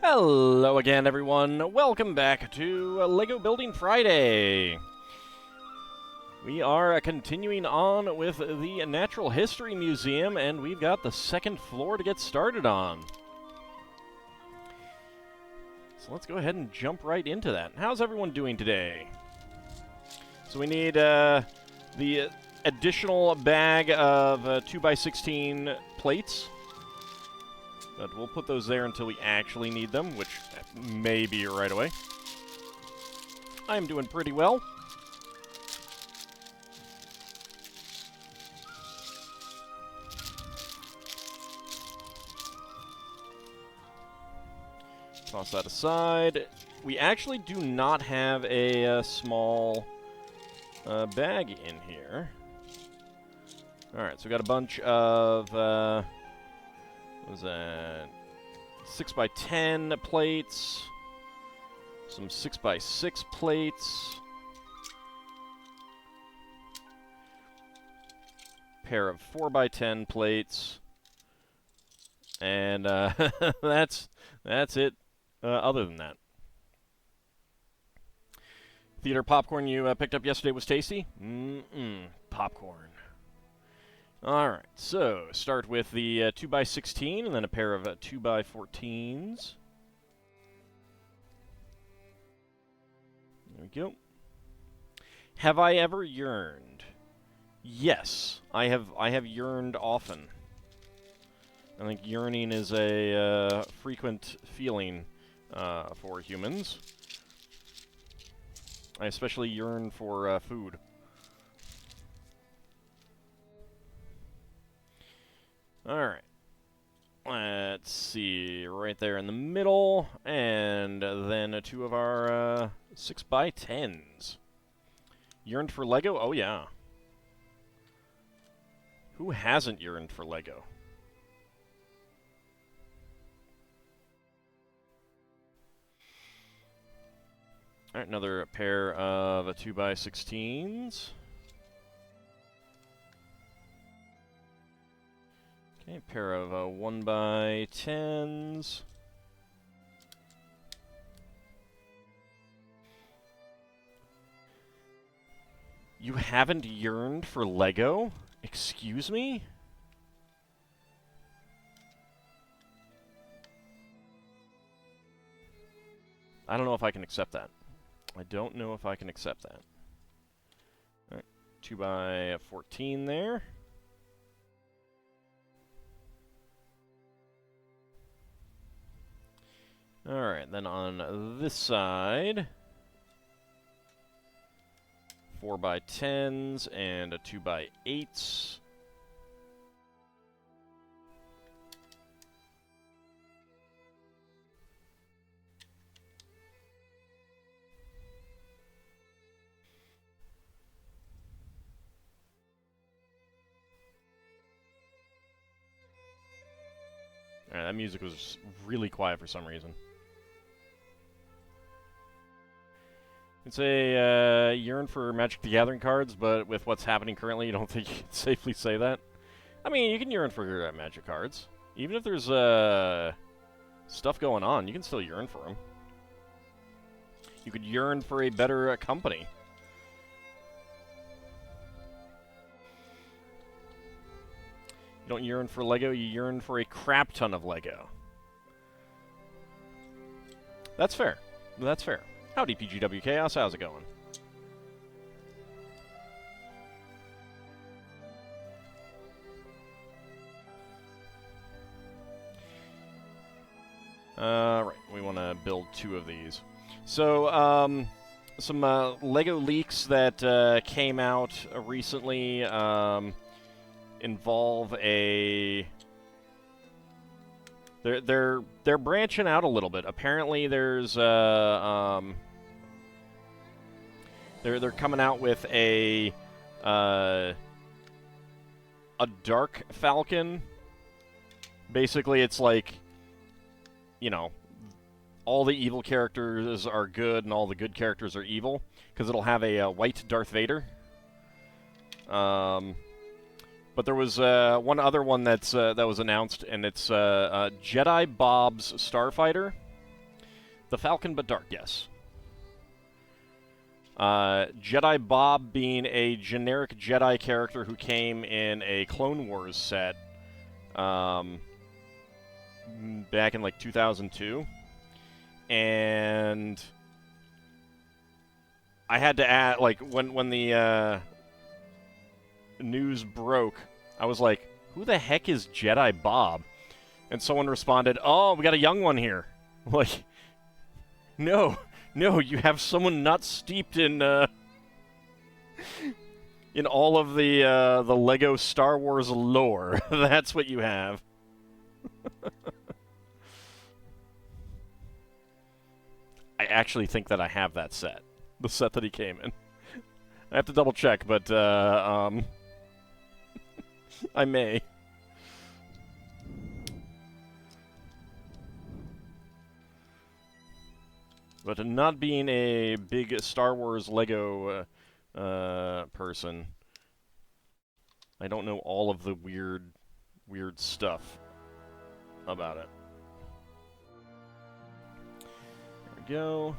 Hello again, everyone. Welcome back to LEGO Building Friday. We are continuing on with the Natural History Museum, and we've got the second floor to get started on. So let's go ahead and jump right into that. How's everyone doing today? So we need the additional bag of 2x16 plates. But we'll put those there until we actually need them, which may be right away. I'm doing pretty well. Toss that aside. We actually do not have a small bag in here. Alright, so we got a bunch of... what was that? 6x10 plates. Some 6x6 plates. Pair of 4x10 plates. And that's it. Other than that. Theater popcorn you picked up yesterday was tasty? Popcorn. Alright, so start with the 2x16 and then a pair of 2x14s. There we go. Have I ever yearned? Yes, I have yearned often. I think yearning is a frequent feeling for humans. I especially yearn for food. Alright. Let's see. Right there in the middle. And then two of our 6x10s. Yearned for LEGO? Oh, yeah. Who hasn't yearned for LEGO? Alright, another pair of 2x16s. Okay, a pair of 1x10s. You haven't yearned for LEGO? Excuse me? I don't know if I can accept that. I don't know if I can accept that. Alright, 2x14 there. Alright, then on this side, 4x10s and a 2x8s. Alright, that music was really quiet for some reason. It's a yearn for Magic the Gathering cards, but with what's happening currently, you don't think you can safely say that? I mean, you can yearn for Magic cards. Even if there's stuff going on, you can still yearn for them. You could yearn for a better company. You don't yearn for LEGO, you yearn for a crap ton of LEGO. That's fair. That's fair. Howdy, PGW Chaos. How's it going? Right. We want to build two of these. So, some LEGO leaks that came out recently involve a... They're branching out a little bit. Apparently, there's they're coming out with a Dark Falcon. Basically, it's like, you know, all the evil characters are good and all the good characters are evil, because it'll have a white Darth Vader. But there was one other one that was announced, and it's Jedi Bob's Starfighter. The Falcon but dark, yes. Jedi Bob being a generic Jedi character who came in a Clone Wars set back in like 2002. And I had to add, like, when the news broke, I was like, who the heck is Jedi Bob? And someone responded, oh, we got a young one here. Like, no, you have someone not steeped in all of the Lego Star Wars lore. That's what you have. I actually think that I have that set. The set that he came in. I have to double check, but I may. But not being a big Star Wars Lego person, I don't know all of the weird stuff about it. There we go.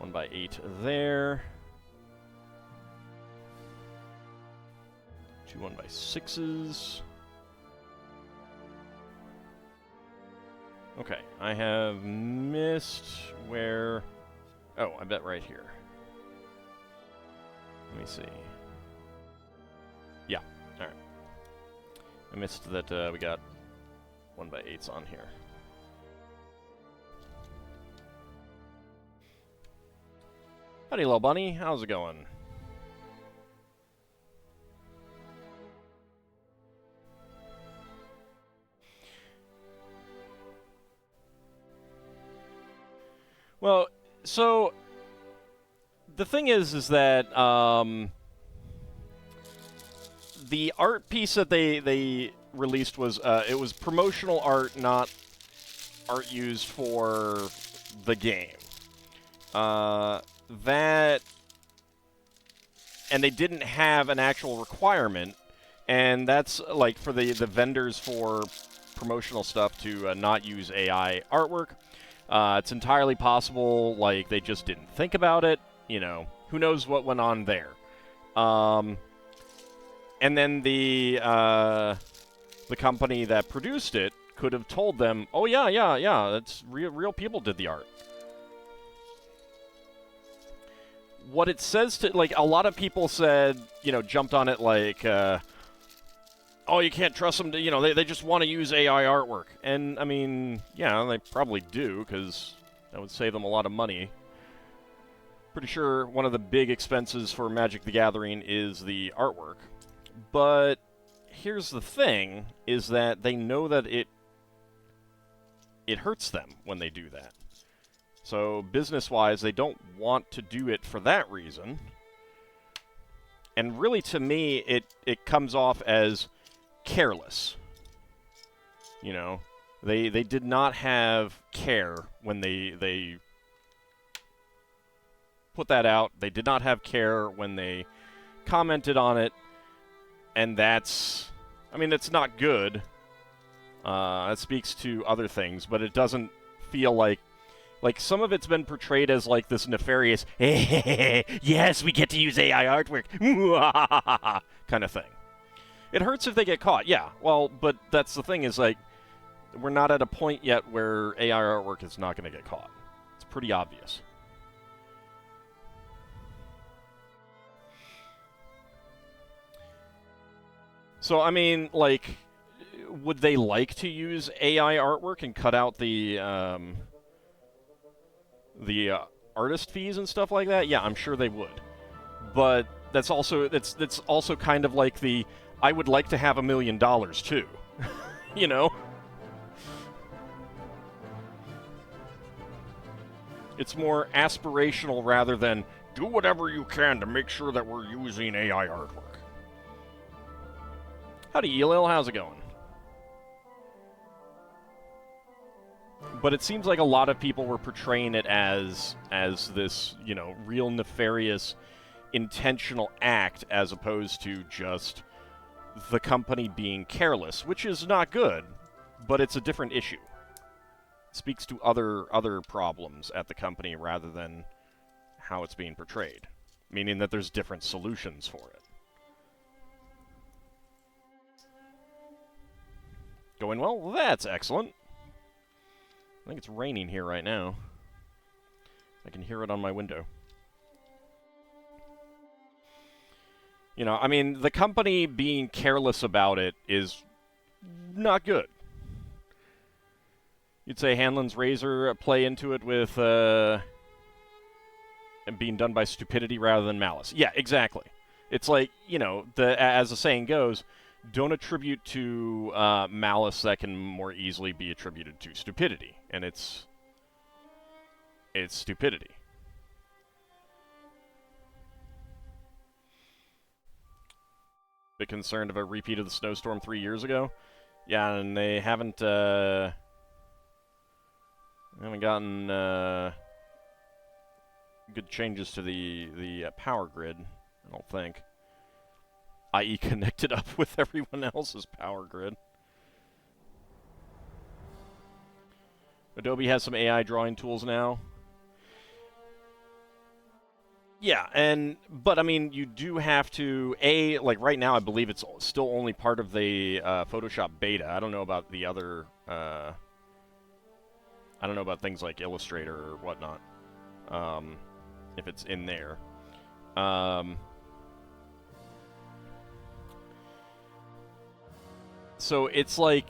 1x8 there. 2 1x6s. Okay, I have missed where... Oh, I bet right here. Let me see. Yeah, alright. I missed that we got 1x8s on here. Howdy, little bunny. How's it going? Well, so the thing is that the art piece that they released was it was promotional art, not art used for the game. And they didn't have an actual requirement, and that's like for the vendors for promotional stuff to not use AI artwork. It's entirely possible, like, they just didn't think about it. You know, who knows what went on there. And then the company that produced it could have told them, oh, yeah, that's real people did the art. What it says to, like, a lot of people said, you know, jumped on it like, oh, you can't trust them to, you know, they just want to use AI artwork. And, I mean, yeah, they probably do, because that would save them a lot of money. Pretty sure one of the big expenses for Magic the Gathering is the artwork. But here's the thing, is that they know that it hurts them when they do that. So, business-wise, they don't want to do it for that reason. And really, to me, it comes off as careless. You know, they did not have care when they put that out. They did not have care when they commented on it, and that's, I mean, it's not good. That speaks to other things, but it doesn't feel like some of it's been portrayed as like this nefarious, yes, we get to use AI artwork, kind of thing. It hurts if they get caught, yeah. Well, but that's the thing is, like, we're not at a point yet where AI artwork is not going to get caught. It's pretty obvious. So, I mean, like, would they like to use AI artwork and cut out the artist fees and stuff like that? Yeah, I'm sure they would. But that's also kind of like the, I would like to have $1 million too. You know? It's more aspirational rather than do whatever you can to make sure that we're using AI artwork. Howdy, Elil, how's it going? But it seems like a lot of people were portraying it as this, you know, real nefarious, intentional act as opposed to just the company being careless, which is not good, but it's a different issue. speaks to other problems at the company rather than how it's being portrayed, meaning that there's different solutions for it. Going well? Well, that's excellent. I think it's raining here right now. I can hear it on my window. You know, I mean, the company being careless about it is not good. You'd say Hanlon's Razor play into it with being done by stupidity rather than malice. Yeah, exactly. It's like, you know, as the saying goes, don't attribute to malice that can more easily be attributed to stupidity. And it's stupidity. Bit concerned of a repeat of the snowstorm 3 years ago. Yeah, and they haven't gotten good changes to the power grid, I don't think. I.e. connected up with everyone else's power grid. Adobe has some AI drawing tools now. Yeah, but I mean, you do have to, like right now I believe it's still only part of the Photoshop beta. I don't know about the other, I don't know about things like Illustrator or whatnot, if it's in there. So it's like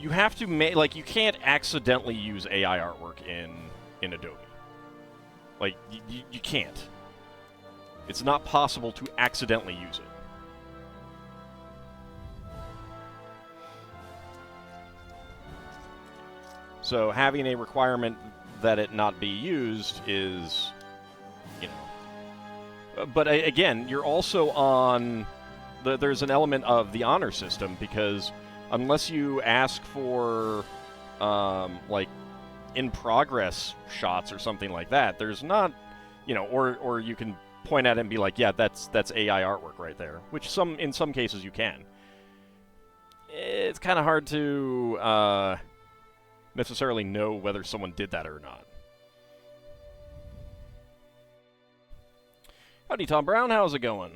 you have to make, like, you can't accidentally use AI artwork in Adobe. Like, you can't. It's not possible to accidentally use it. So having a requirement that it not be used is, you know. But again, you're also on, there's an element of the honor system, because unless you ask for, like, in-progress shots or something like that, there's not, you know, or you can point at it and be like, yeah, that's AI artwork right there, which in some cases you can. It's kind of hard to necessarily know whether someone did that or not. Howdy, Tom Brown. How's it going?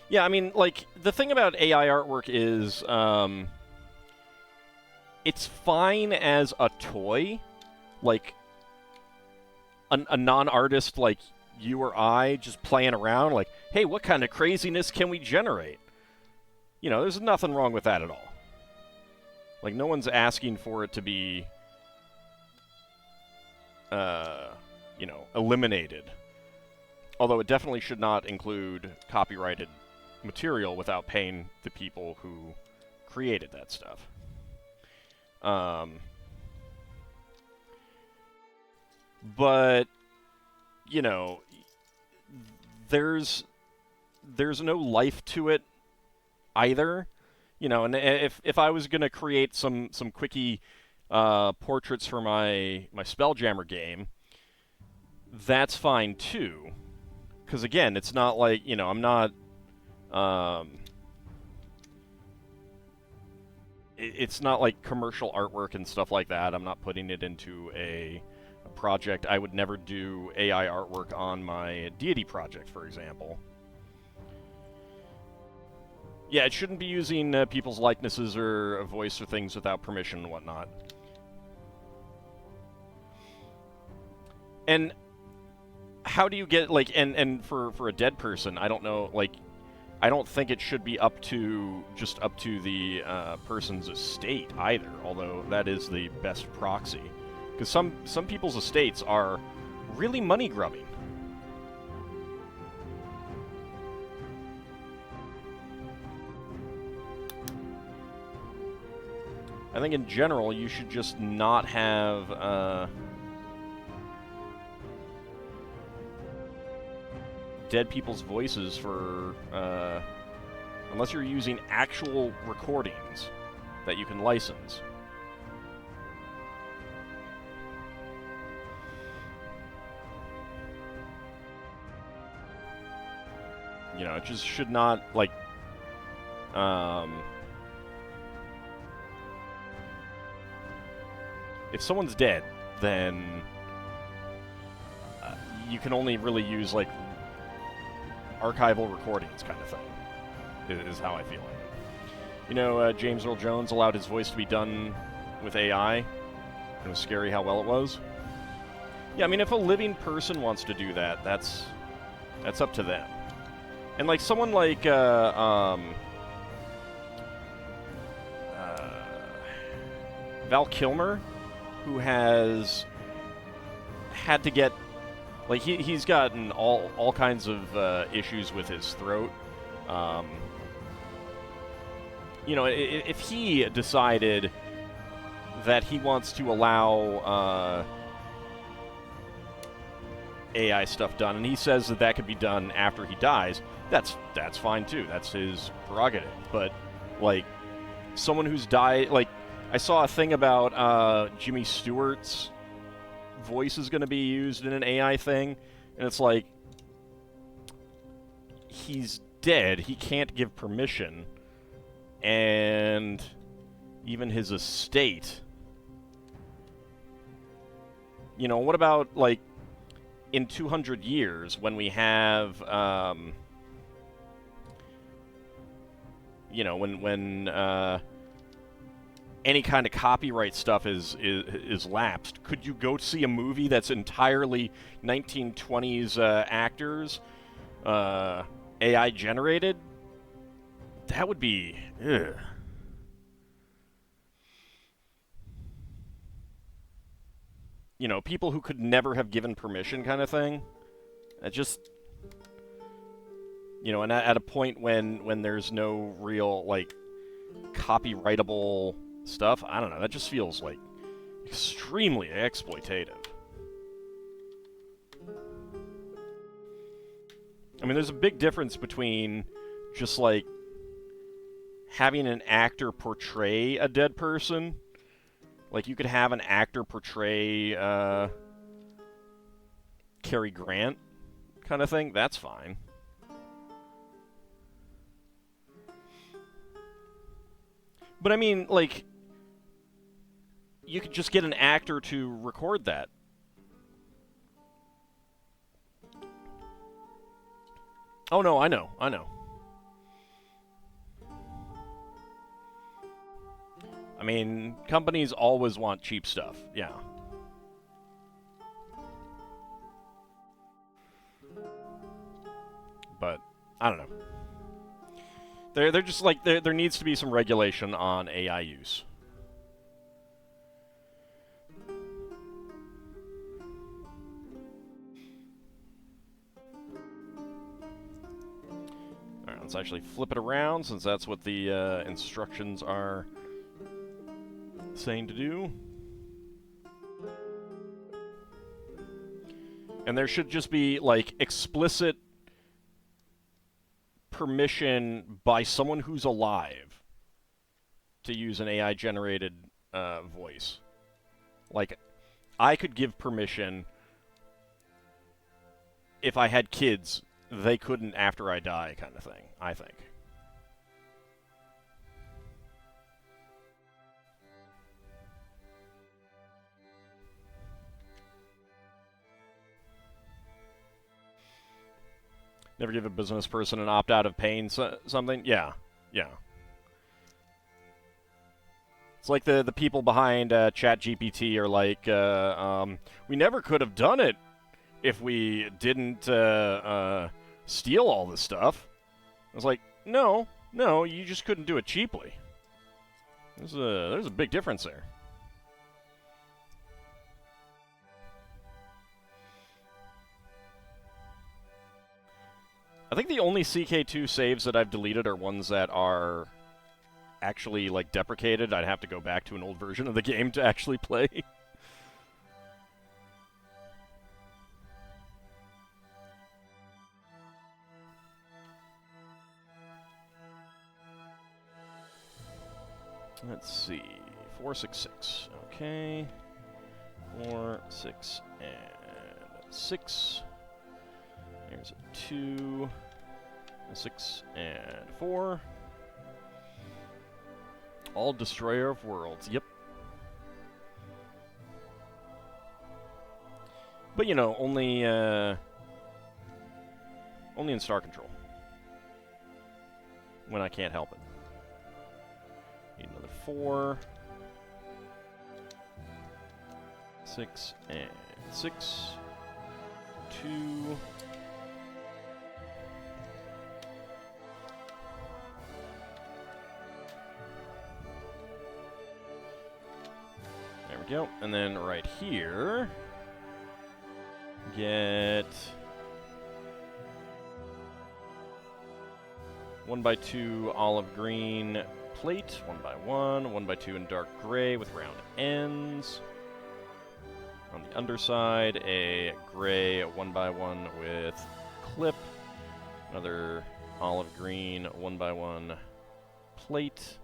Yeah, I mean, like, the thing about AI artwork is, it's fine as a toy, like, a non-artist like you or I just playing around, like, hey, what kind of craziness can we generate? You know, there's nothing wrong with that at all. Like, no one's asking for it to be, you know, eliminated. Although it definitely should not include copyrighted material without paying the people who created that stuff. But, you know, there's no life to it either. You know, and if I was going to create some quickie portraits for my Spelljammer game, that's fine too. Because again, it's not like, you know, I'm not, it's not like commercial artwork and stuff like that. I'm not putting it into a project. I would never do AI artwork on my Deity project, for example. Yeah, it shouldn't be using people's likenesses or a voice or things without permission and whatnot. And how do you get, like, and for a dead person, I don't know, like, I don't think it should be up to the person's estate either, although that is the best proxy. Because some people's estates are really money-grubbing. I think in general, you should just not have dead people's voices for, unless you're using actual recordings that you can license. You know, it just should not, like, if someone's dead, then you can only really use, like, archival recordings kind of thing, is how I feel like it. You know, James Earl Jones allowed his voice to be done with AI. It was scary how well it was. Yeah, I mean, if a living person wants to do that, that's up to them. And, like, someone like, Val Kilmer, who has had to get, like, he's gotten all kinds of issues with his throat. You know, if he decided that he wants to allow AI stuff done, and he says that that could be done after he dies, that's fine too. That's his prerogative. But, like, someone who's died, like, I saw a thing about Jimmy Stewart's voice is going to be used in an AI thing, and it's like, he's dead, he can't give permission, and even his estate. You know, what about, like, in 200 years, when we have, you know, when any kind of copyright stuff is lapsed, could you go see a movie that's entirely 1920s actors, AI generated? That would be, ugh. You know, people who could never have given permission kind of thing. It just, you know, and at a point when there's no real, like, copyrightable stuff, I don't know, that just feels, like, extremely exploitative. I mean, there's a big difference between just, like, having an actor portray a dead person. Like, you could have an actor portray Cary Grant kind of thing. That's fine. But I mean, like, you could just get an actor to record that. Oh, no, I know. I mean, companies always want cheap stuff, yeah. But, I don't know. They're just like, there needs to be some regulation on AI use. Alright, let's actually flip it around, since that's what the instructions are saying to do. And there should just be, like, explicit permission by someone who's alive to use an AI-generated voice. Like, I could give permission if I had kids, they couldn't after I die, kind of thing, I think. Never give a business person an opt-out of paying something? Yeah. It's like the people behind ChatGPT are like, we never could have done it if we didn't steal all this stuff. I was like, no, you just couldn't do it cheaply. There's a big difference there. I think the only CK2 saves that I've deleted are ones that are actually, like, deprecated. I'd have to go back to an old version of the game to actually play. Let's see. 466. Okay. 4, 6, and 6. There's a 2, a 6, and 4. All Destroyer of Worlds. Yep. But, you know, only in Star Control. When I can't help it. Need another 4. 6 and 6. 2. There we go. And then right here, get 1x2 olive green plate, 1x1, 1x2 in dark gray with round ends. On the underside, a gray 1x1 with clip, another olive green 1x1 plate.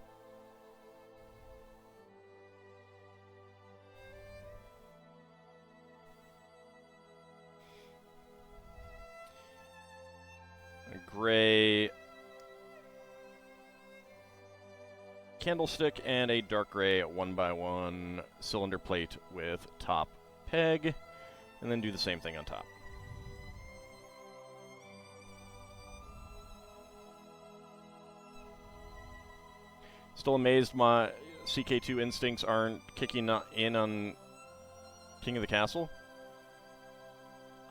A gray candlestick and a dark gray 1x1 cylinder plate with top peg, and then do the same thing on top. Still amazed my CK2 instincts aren't kicking in on King of the Castle.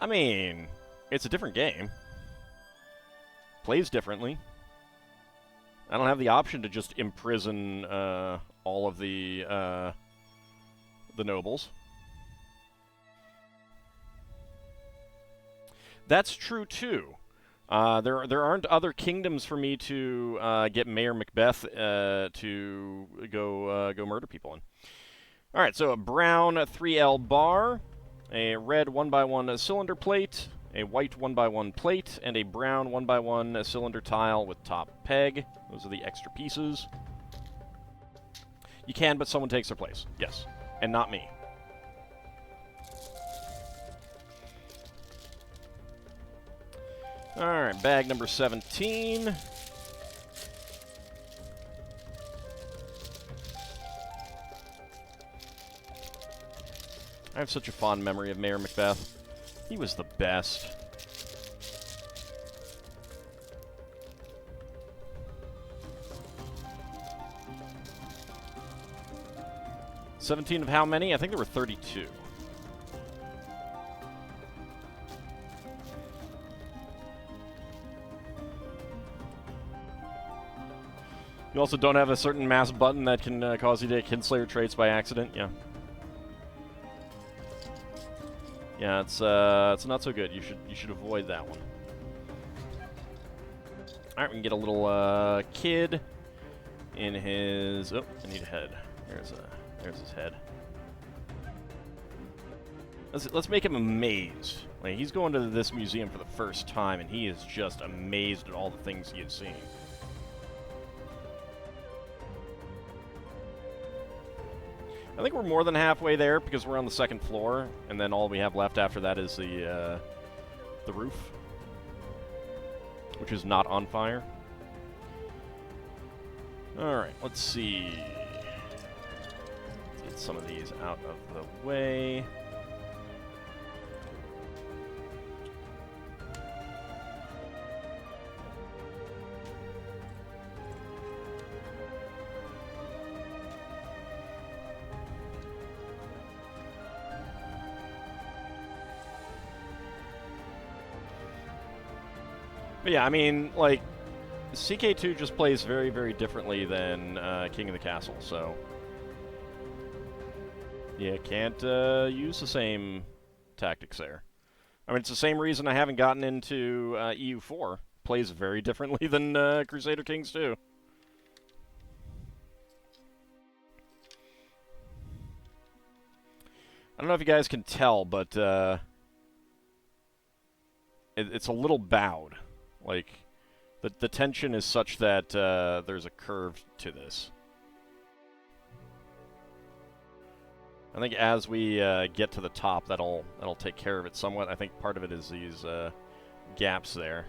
I mean, it's a different game. Plays differently. I don't have the option to just imprison all of the nobles. That's true too. There aren't other kingdoms for me to get Mayor Macbeth to go murder people in. All right, so a brown 3L bar, a red 1x1 cylinder plate, a white 1x1 plate, and a brown 1x1 cylinder tile with top peg. Those are the extra pieces. You can, but someone takes their place. Yes, and not me. Alright, bag number 17. I have such a fond memory of Mayor Macbeth. He was the best. $17 of how many? I think there were 32. You also don't have a certain mass button that can cause you to Kinslayer traits by accident. Yeah. Yeah, it's not so good. You should avoid that one. All right, we can get a little kid in his. Oh, I need a head. There's his head. Let's make him amazed. Like, he's going to this museum for the first time, and he is just amazed at all the things he has seen. I think we're more than halfway there because we're on the second floor, and then all we have left after that is the roof, which is not on fire. All right, let's see. Let's get some of these out of the way. But yeah, I mean, like, CK2 just plays very, very differently than King of the Castle, so yeah, can't use the same tactics there. I mean, it's the same reason I haven't gotten into EU4. Plays very differently than Crusader Kings 2. I don't know if you guys can tell, but it's a little bowed. Like, the tension is such that there's a curve to this. I think as we get to the top, that'll take care of it somewhat. I think part of it is these gaps there.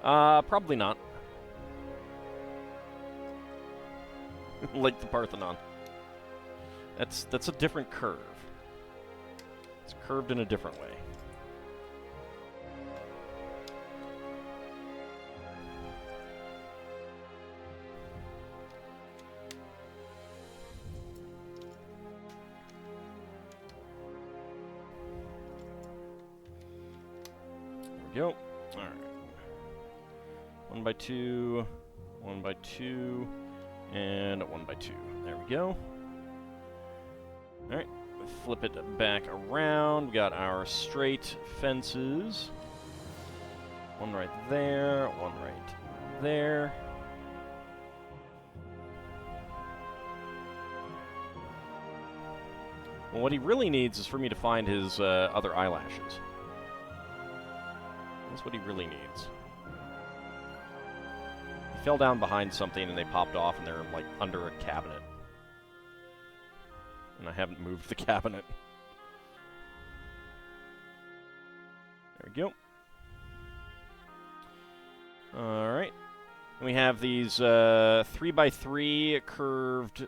Probably not. like the Parthenon. That's a different curve. It's curved in a different way. There we go. All right. 1 by 2, 1 by 2, and 1 by 2. There we go. All right. Flip it back around. We got our straight fences. One right there, one right there. Well, what he really needs is for me to find his other eyelashes. That's what he really needs. He fell down behind something and they popped off and they're like under a cabinet. And I haven't moved the cabinet. There we go. Alright. We have these 3x3 curved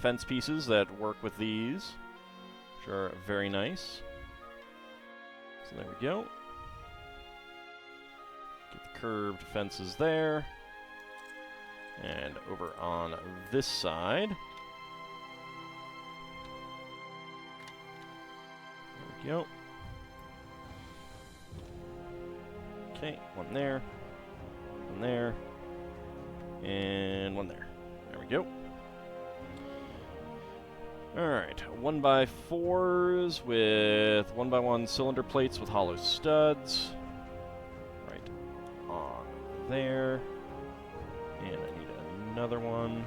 fence pieces that work with these, which are very nice. So there we go. Get the curved fences there. And over on this side. There we go. Okay, one there. One there. And one there. There we go. Alright, 1x4s with 1x1 cylinder plates with hollow studs. Right on there. And I need another one.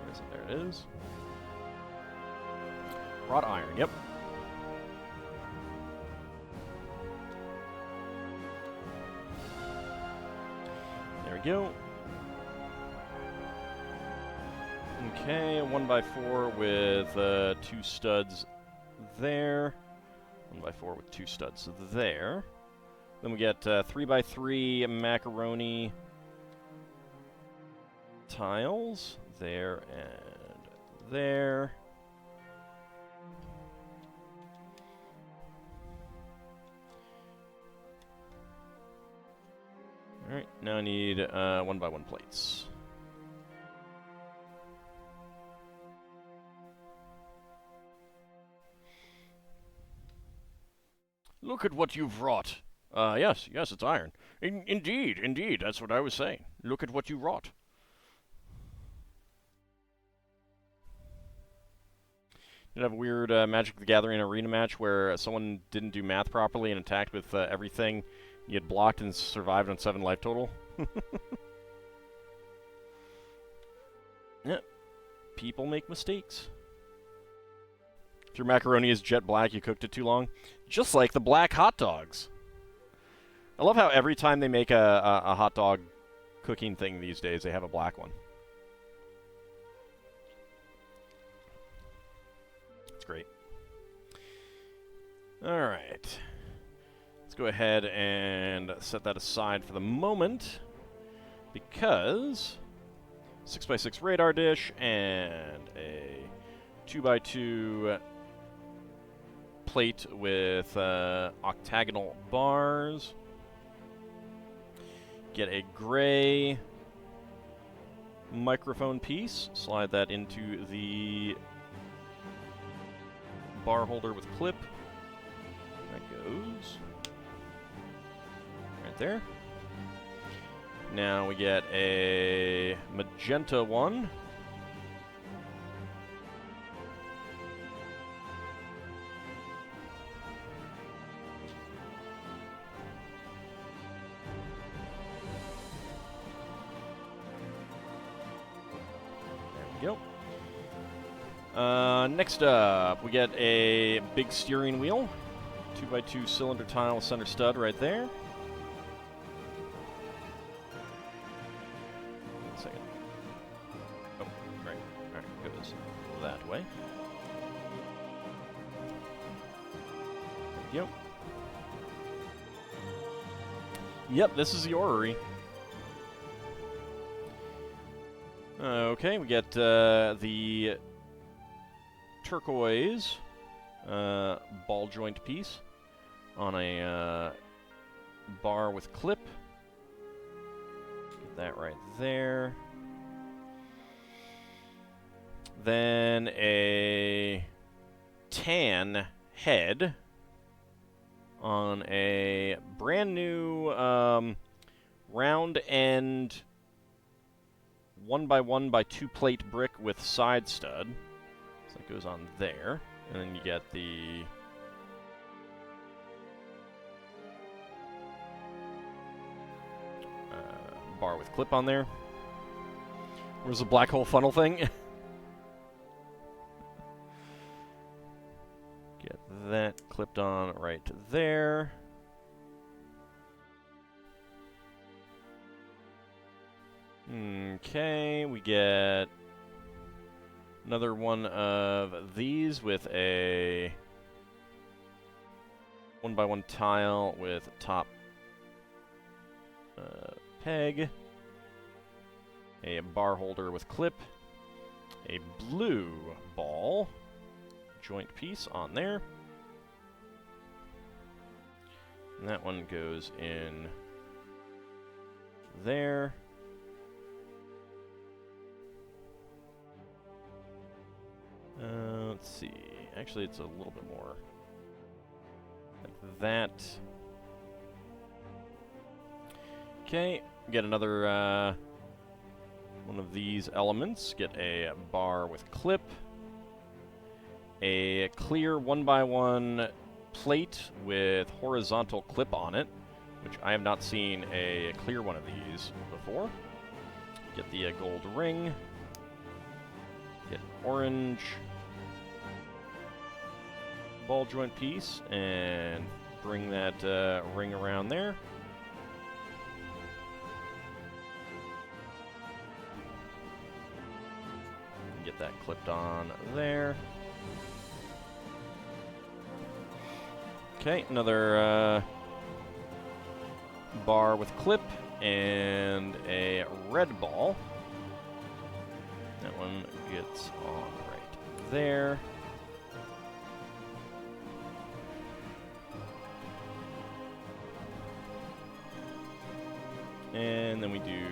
Where is it? There it is. Wrought iron, yep. There we go. Okay, 1x4 with 2 studs there. 1x4 with 2 studs there. Then we get 3x3 macaroni tiles there and there. Alright, now I need 1x1 plates. Look at what you've wrought. Yes, it's iron. Indeed, that's what I was saying. Look at what you wrought. Did have a weird Magic the Gathering arena match where someone didn't do math properly and attacked with everything. You had blocked and survived on 7 life total. Yeah, people make mistakes. If your macaroni is jet black, you cooked it too long. Just like the black hot dogs. I love how every time they make a hot dog cooking thing these days, they have a black one. It's great. Alright. Let's go ahead and set that aside for the moment. Because 6x6 radar dish and a 2x2 plate with octagonal bars. Get a gray microphone piece. Slide that into the bar holder with clip. That goes right there. Now we get a magenta one. Go. Next up, we get a big steering wheel. 2x2 cylinder tile with center stud right there. Second. Oh, right. Alright, goes that way. There we go. Yep, this is the orrery. Okay, we get the turquoise ball joint piece on a bar with clip. Get that right there. Then a tan head on a brand new round end 1x1x2 plate brick with side stud. So that goes on there. And then you get the bar with clip on there. Where's the black hole funnel thing? Get that clipped on right there. Okay, we get another one of these with a 1x1 tile with top peg, a bar holder with clip, a blue ball joint piece on there, and that one goes in there. Let's see. Actually, it's a little bit more like that. Okay, get another one of these elements. Get a bar with clip, a clear 1x1 plate with horizontal clip on it, which I have not seen a clear one of these before. Get the gold ring. Get orange ball joint piece and bring that ring around there. Get that clipped on there. Okay, another bar with clip and a red ball. That one gets on right there. And then we do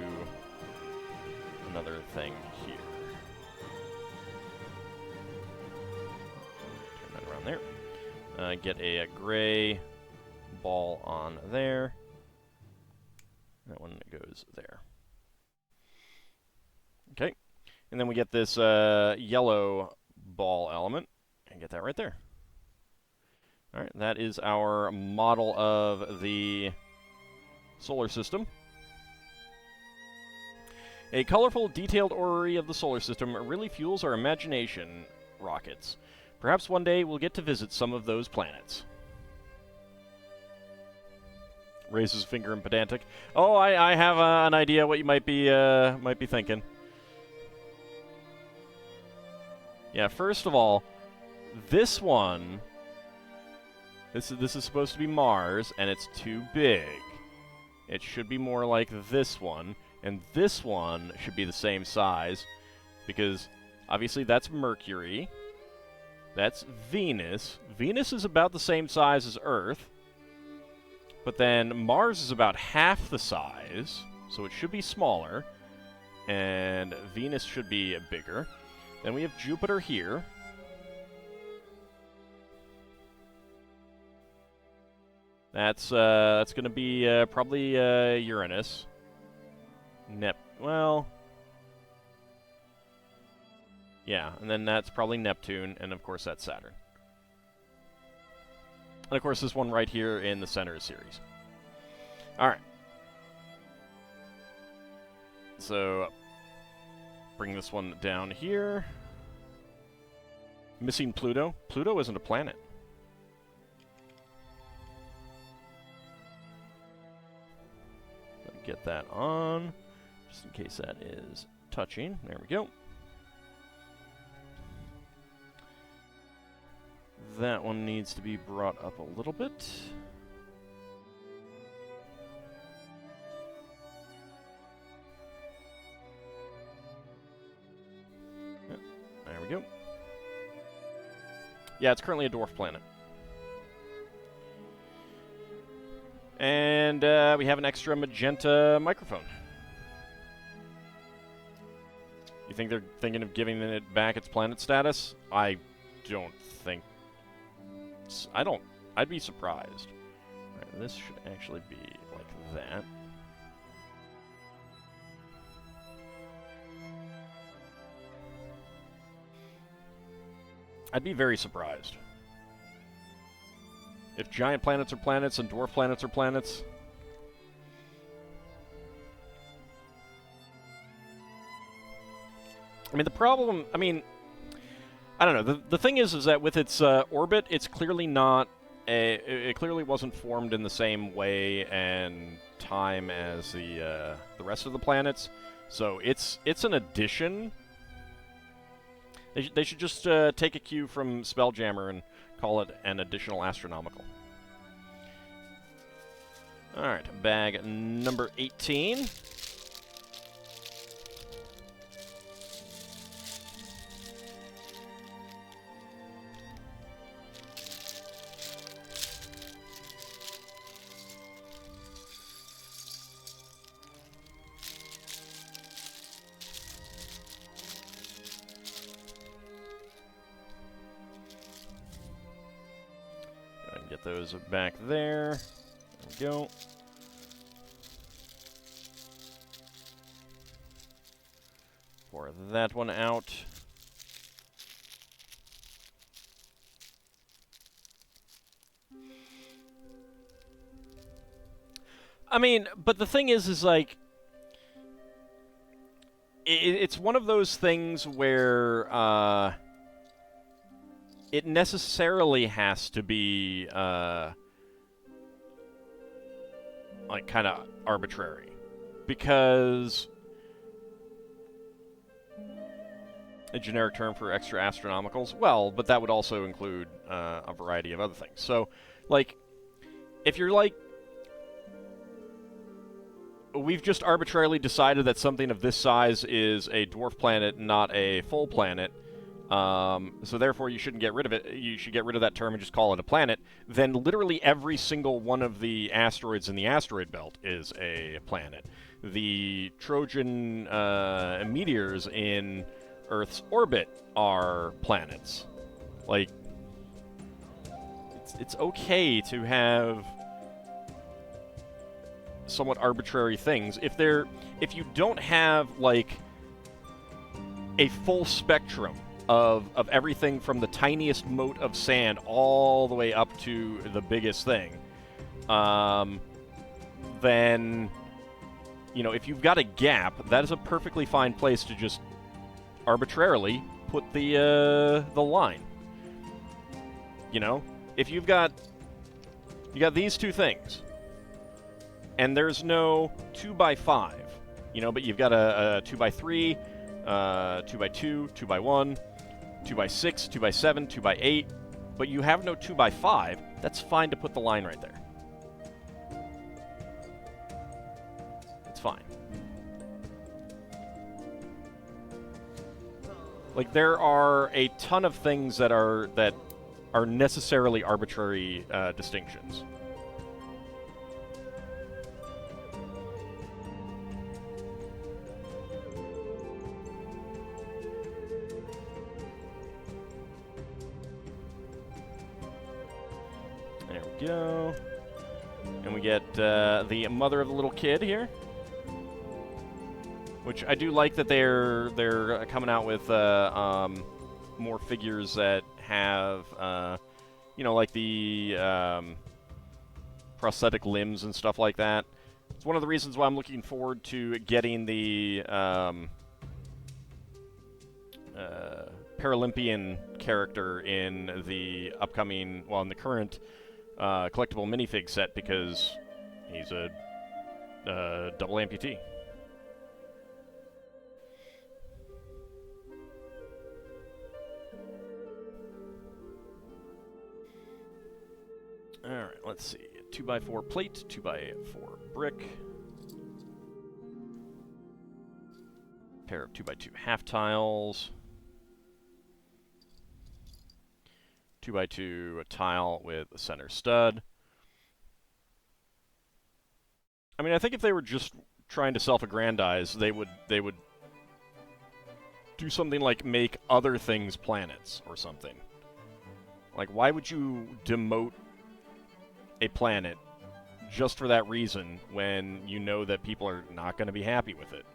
another thing here. Turn that around there. Get a gray ball on there. That one goes there. Okay. And then we get this yellow ball element, and get that right there. All right, that is our model of the solar system. A colorful, detailed orrery of the solar system really fuels our imagination, rockets. Perhaps one day we'll get to visit some of those planets. Raises a finger in pedantic. Oh, I have an idea what you might be thinking. Yeah, first of all, this one, this is supposed to be Mars, and it's too big. It should be more like this one, and this one should be the same size, because obviously that's Mercury, that's Venus. Venus is about the same size as Earth, but then Mars is about half the size, so it should be smaller, and Venus should be bigger. Then we have Jupiter here. That's going to be probably Uranus. Well, yeah, and then that's probably Neptune, and of course that's Saturn. And of course this one right here in the center is Ceres. All right. So bring this one down here. Missing Pluto. Pluto isn't a planet. Get that on, just in case that is touching. There we go. That one needs to be brought up a little bit. Yeah, it's currently a dwarf planet. And we have an extra magenta microphone. You think they're thinking of giving it back its planet status? I don't think... I'd be surprised. Right, this should actually be like that. I'd be very surprised. If giant planets are planets and dwarf planets are planets... I mean, the problem... I mean, I don't know. The thing is that with its orbit, it's clearly not... It clearly wasn't formed in the same way and time as the rest of the planets. So it's an addition. They should just take a cue from Spelljammer and call it an additional astronomical. Alright, bag number 18. Get those back there. There we go. Pour that one out. I mean, but the thing is like, it's one of those things where, it necessarily has to be, like, kind of arbitrary. Because a generic term for extra astronomicals? Well, but that would also include a variety of other things. So, like, if you're like, we've just arbitrarily decided that something of this size is a dwarf planet, not a full planet, so therefore you shouldn't get rid of it. You should get rid of that term and just call it a planet. Then literally every single one of the asteroids in the asteroid belt is a planet. The Trojan meteors in Earth's orbit are planets. Like, it's okay to have somewhat arbitrary things. If you don't have like a full spectrum of everything from the tiniest mote of sand all the way up to the biggest thing, then, you know, if you've got a gap, that is a perfectly fine place to just arbitrarily put the line. You know, if you got these two things, and there's no 2x5, you know, but you've got a 2x3, 2x2, 2x1, 2x6, 2x7, 2x8, but you have no 2x5, that's fine to put the line right there. It's fine. Like, there are a ton of things that are necessarily arbitrary distinctions. There we go. And we get the mother of the little kid here, which I do like that they're coming out with more figures that have you know, like the prosthetic limbs and stuff like that. It's one of the reasons why I'm looking forward to getting the Paralympian character in the upcoming, well, in the current collectible minifig set, because he's a double amputee. Alright, let's see. 2x4 plate, 2x4 brick. Pair of 2x2 half tiles. 2x2 tile with a center stud. I mean, I think if they were just trying to self-aggrandize, they would do something like make other things planets or something. Like, why would you demote a planet just for that reason when you know that people are not going to be happy with it?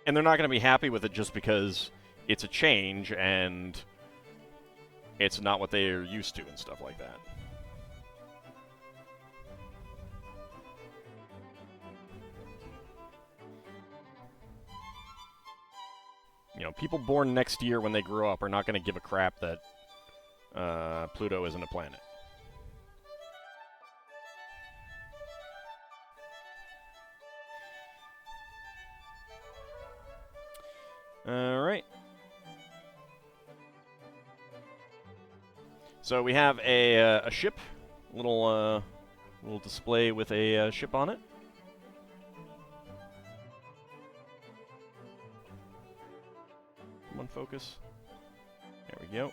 And they're not going to be happy with it just because it's a change and it's not what they're used to and stuff like that. You know, people born next year when they grow up are not going to give a crap that Pluto isn't a planet. Alright. So we have a ship, little display with a ship on it. One focus. There we go.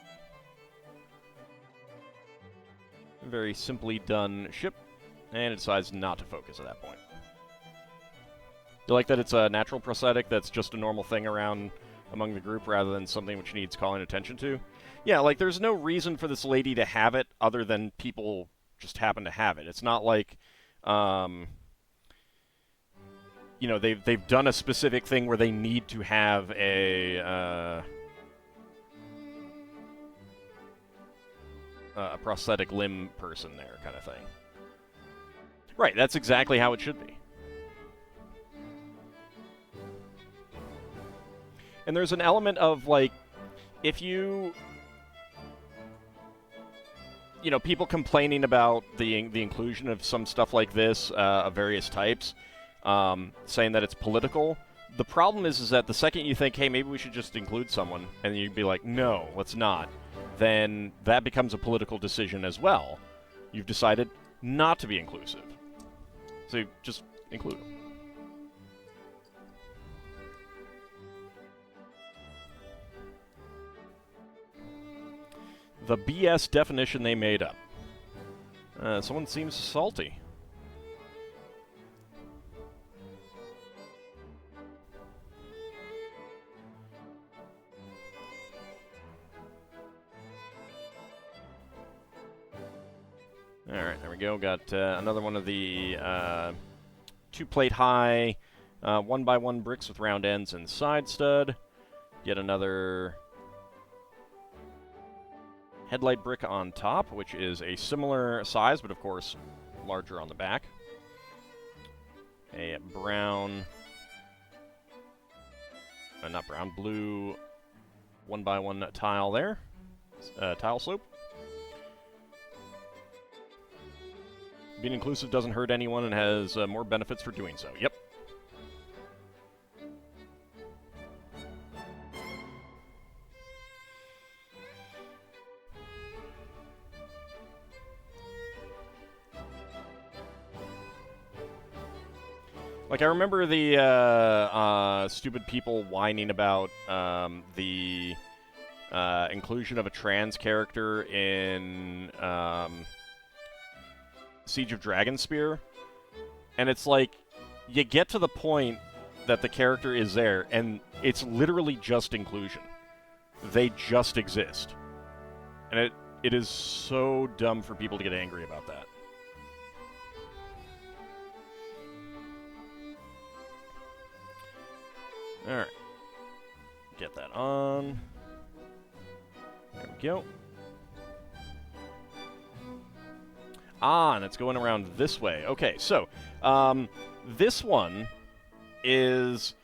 Very simply done ship, and it decides not to focus at that point. You like that it's a natural prosthetic that's just a normal thing around among the group rather than something which needs calling attention to? Yeah, like there's no reason for this lady to have it other than people just happen to have it. It's not like, you know, they've done a specific thing where they need to have a prosthetic limb person there, kind of thing. Right, that's exactly how it should be. And there's an element of, like, if you know, people complaining about the inclusion of some stuff like this, of various types, saying that it's political. The problem is that the second you think, hey, maybe we should just include someone, and you'd be like, no, let's not, then that becomes a political decision as well. You've decided not to be inclusive. So you just include them. The BS definition they made up. Someone seems salty. Alright, there we go. Got another one of the 2-plate high 1x1 bricks with round ends and side stud. Yet another headlight brick on top, which is a similar size, but of course larger on the back. A brown, not brown, blue 1x1 tile there. Tile slope. Being inclusive doesn't hurt anyone and has more benefits for doing so. Yep. Like, I remember the stupid people whining about the inclusion of a trans character in Siege of Dragonspear, and it's like, you get to the point that the character is there, and it's literally just inclusion. They just exist. And it is so dumb for people to get angry about that. Alright. Get that on. There we go. Ah, and it's going around this way. Okay, so this one is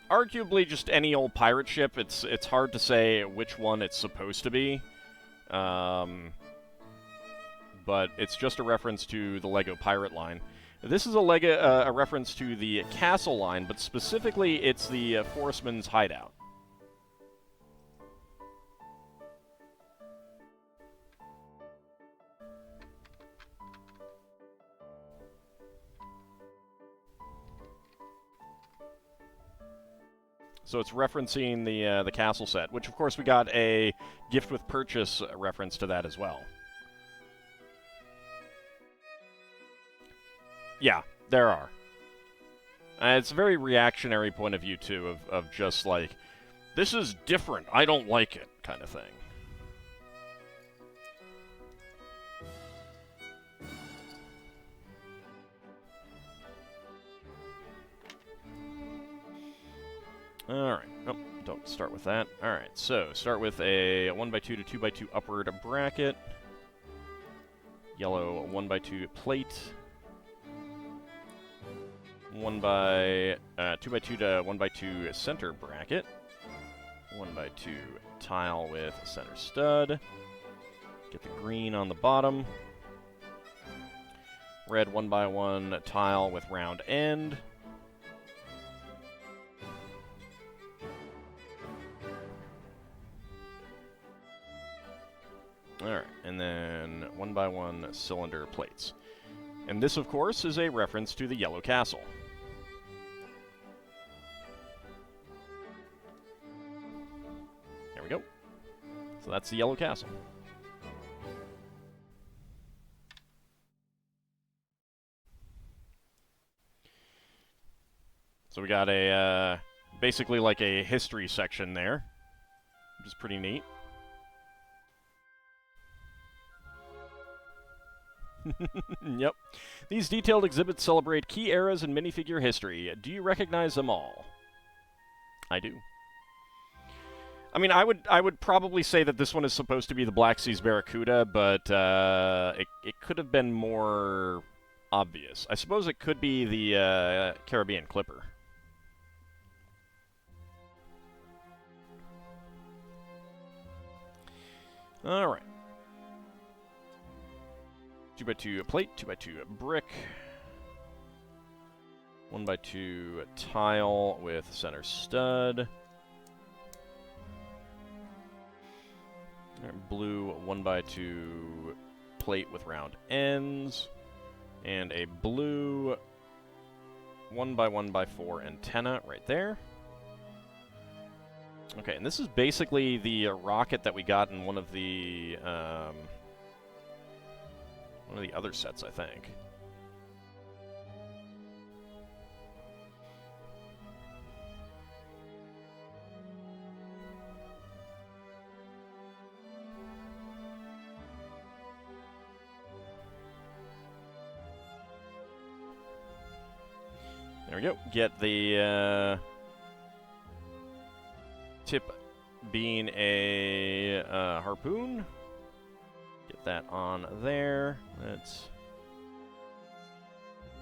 arguably just any old pirate ship. It's hard to say which one it's supposed to be. But it's just a reference to the LEGO pirate line. This is a reference to the castle line, but specifically it's the Forestman's hideout. So it's referencing the castle set, which of course we got a gift with purchase reference to that as well. Yeah, there are. It's a very reactionary point of view, too, of just like, this is different, I don't like it, kind of thing. Alright, nope, don't start with that. Alright, so start with a 1x2 to 2x2 upward bracket. Yellow 1x2 plate. 2x2 to 1x2 center bracket. 1x2 tile with center stud. Get the green on the bottom. Red 1x1 tile with round end. Alright, and then 1x1 cylinder plates. And this, of course, is a reference to the Yellow Castle. There we go. So that's the Yellow Castle. So we got a, basically like a history section there, which is pretty neat. Yep. These detailed exhibits celebrate key eras in minifigure history. Do you recognize them all? I do. I mean, I would probably say that this one is supposed to be the Black Seas Barracuda, but it could have been more obvious. I suppose it could be the Caribbean Clipper. All right. 2x2 plate, 2x2 brick, 1x2 tile with center stud. Blue 1x2 plate with round ends, and a blue 1x1x4 antenna right there. Okay, and this is basically the rocket that we got in one of the other sets, I think. There we go. Get the tip being a harpoon. Get that on there. Let's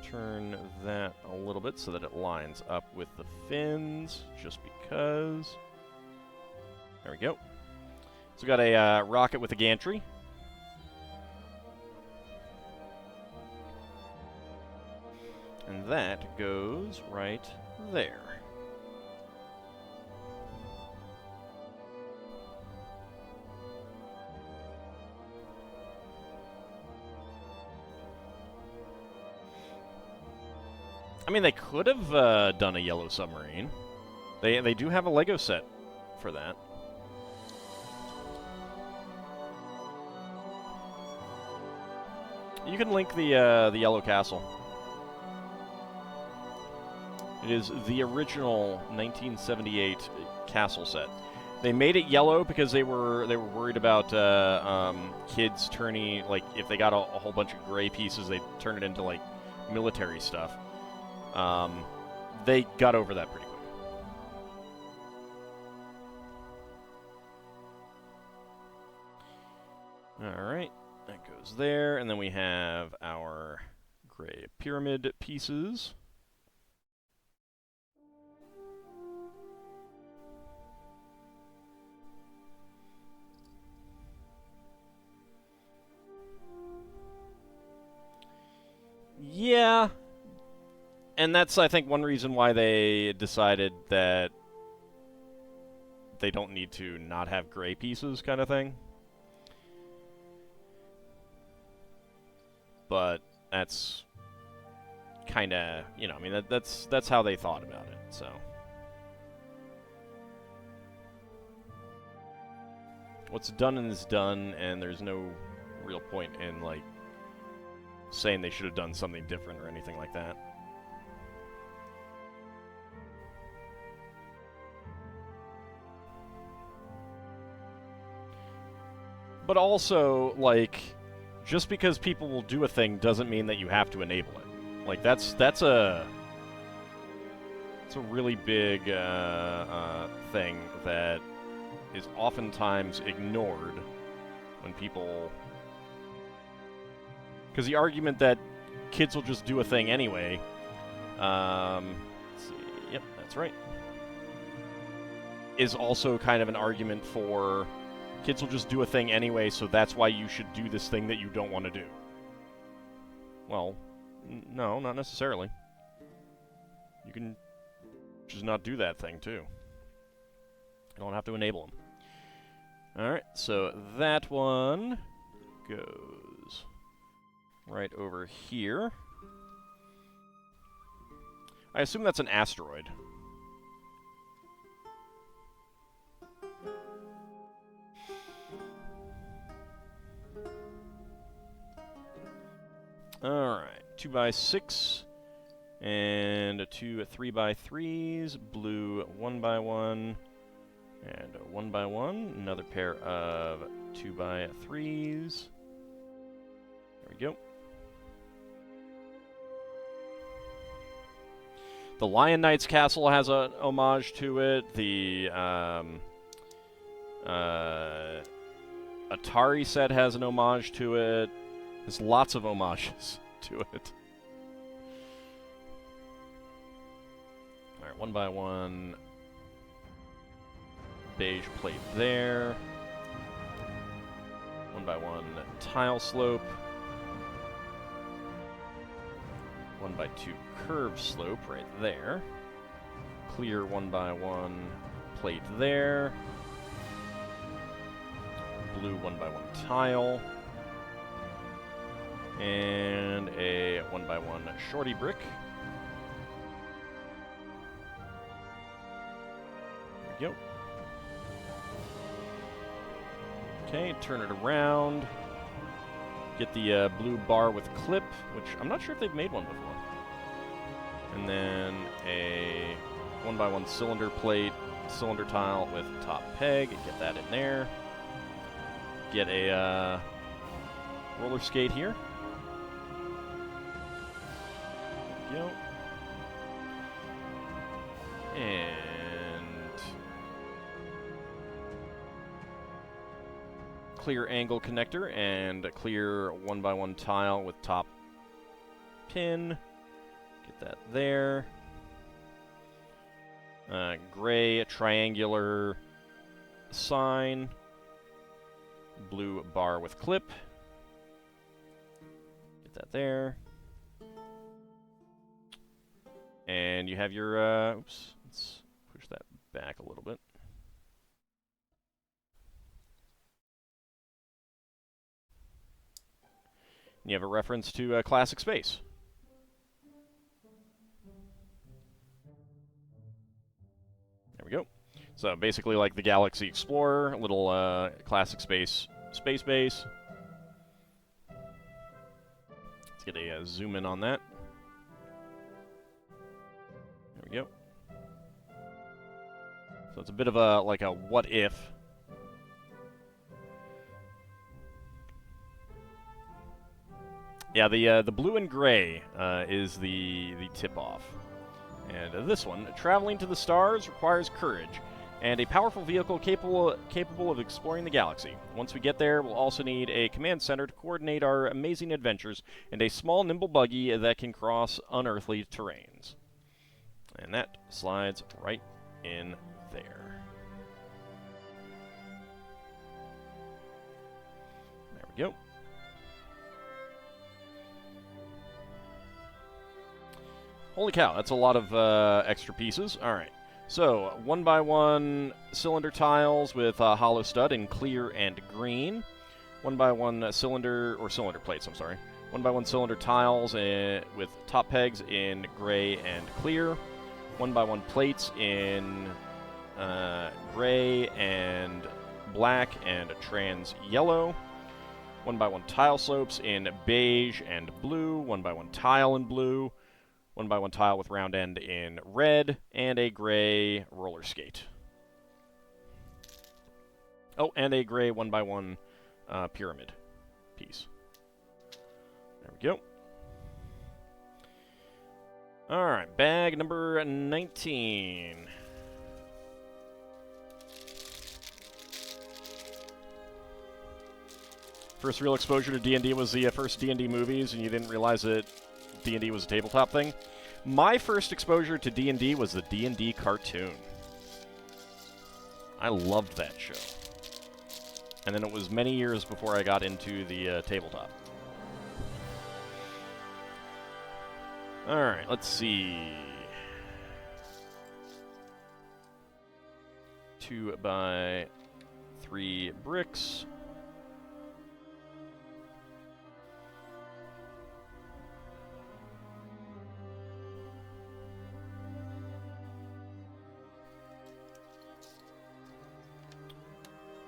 turn that a little bit so that it lines up with the fins, just because. There we go. So we got a rocket with a gantry. And that goes right there. I mean, they could have done a yellow submarine. They do have a Lego set for that. You can link the Yellow Castle. It is the original 1978 castle set. They made it yellow because they were worried about kids turning, like, if they got a whole bunch of gray pieces, they'd turn it into like military stuff. They got over that pretty quick. Alright, that goes there, and then we have our gray pyramid pieces. Yeah. And that's, I think, one reason why they decided that they don't need to not have gray pieces, kind of thing. But that's kind of, you know, I mean, that's how they thought about it, so. what's done is done, and there's no real point in, like, saying they should have done something different or anything like that. But also, like, just because people will do a thing doesn't mean that you have to enable it. Like, that's a really big thing that is oftentimes ignored when people... Because the argument that kids will just do a thing anyway... let's see, yep, that's right. Is also kind of an argument for... Kids will just do a thing anyway, so that's why you should do this thing that you don't want to do. Well, no, not necessarily. You can just not do that thing, too. You don't have to enable them. Alright, so that one goes right over here. I assume that's an asteroid. Alright, 2x6, and 2 3x3s, blue 1x1, and 1x1, another pair of 2x3s. There we go. The Lion Knight's castle has an homage to it. The Atari set has an homage to it. There's lots of homages to it. Alright, 1x1 beige plate there. 1x1 tile slope. 1x2 curve slope right there. Clear 1x1 plate there. Blue 1x1 tile. And a 1x1 shorty brick. There we go. Okay, turn it around. Get the blue bar with clip, which I'm not sure if they've made one before. And then a 1x1 cylinder plate, cylinder tile with top peg. Get that in there. Get a roller skate here. Go. And clear angle connector and a clear 1x1 tile with top pin. Get that there. Gray triangular sign. Blue bar with clip. Get that there. And you have your, oops, let's push that back a little bit. And you have a reference to classic space. There we go. So basically like the Galaxy Explorer, a little classic space base. Let's get a zoom in on that. There we go. So it's a bit of a, like a what if. Yeah, the blue and gray is the tip-off. And this one, traveling to the stars requires courage and a powerful vehicle capable of exploring the galaxy. Once we get there, we'll also need a command center to coordinate our amazing adventures and a small, nimble buggy that can cross unearthly terrains. And that slides right in there. There we go. Holy cow, that's a lot of extra pieces. All right. So, 1x1 cylinder tiles with hollow stud in clear and green. 1x1 cylinder plates, I'm sorry. 1x1 cylinder tiles with top pegs in gray and clear. 1x1 plates in gray and black and trans yellow. 1x1 tile slopes in beige and blue. 1x1 tile in blue. 1x1 tile with round end in red. And a gray roller skate. Oh, and a gray 1x1 pyramid piece. There we go. Alright, bag number 19. First real exposure to D&D was the first D&D movies, and you didn't realize that D&D was a tabletop thing. My first exposure to D&D was the D&D cartoon. I loved that show. And then it was many years before I got into the tabletop. Alright, let's see. 2x3 bricks.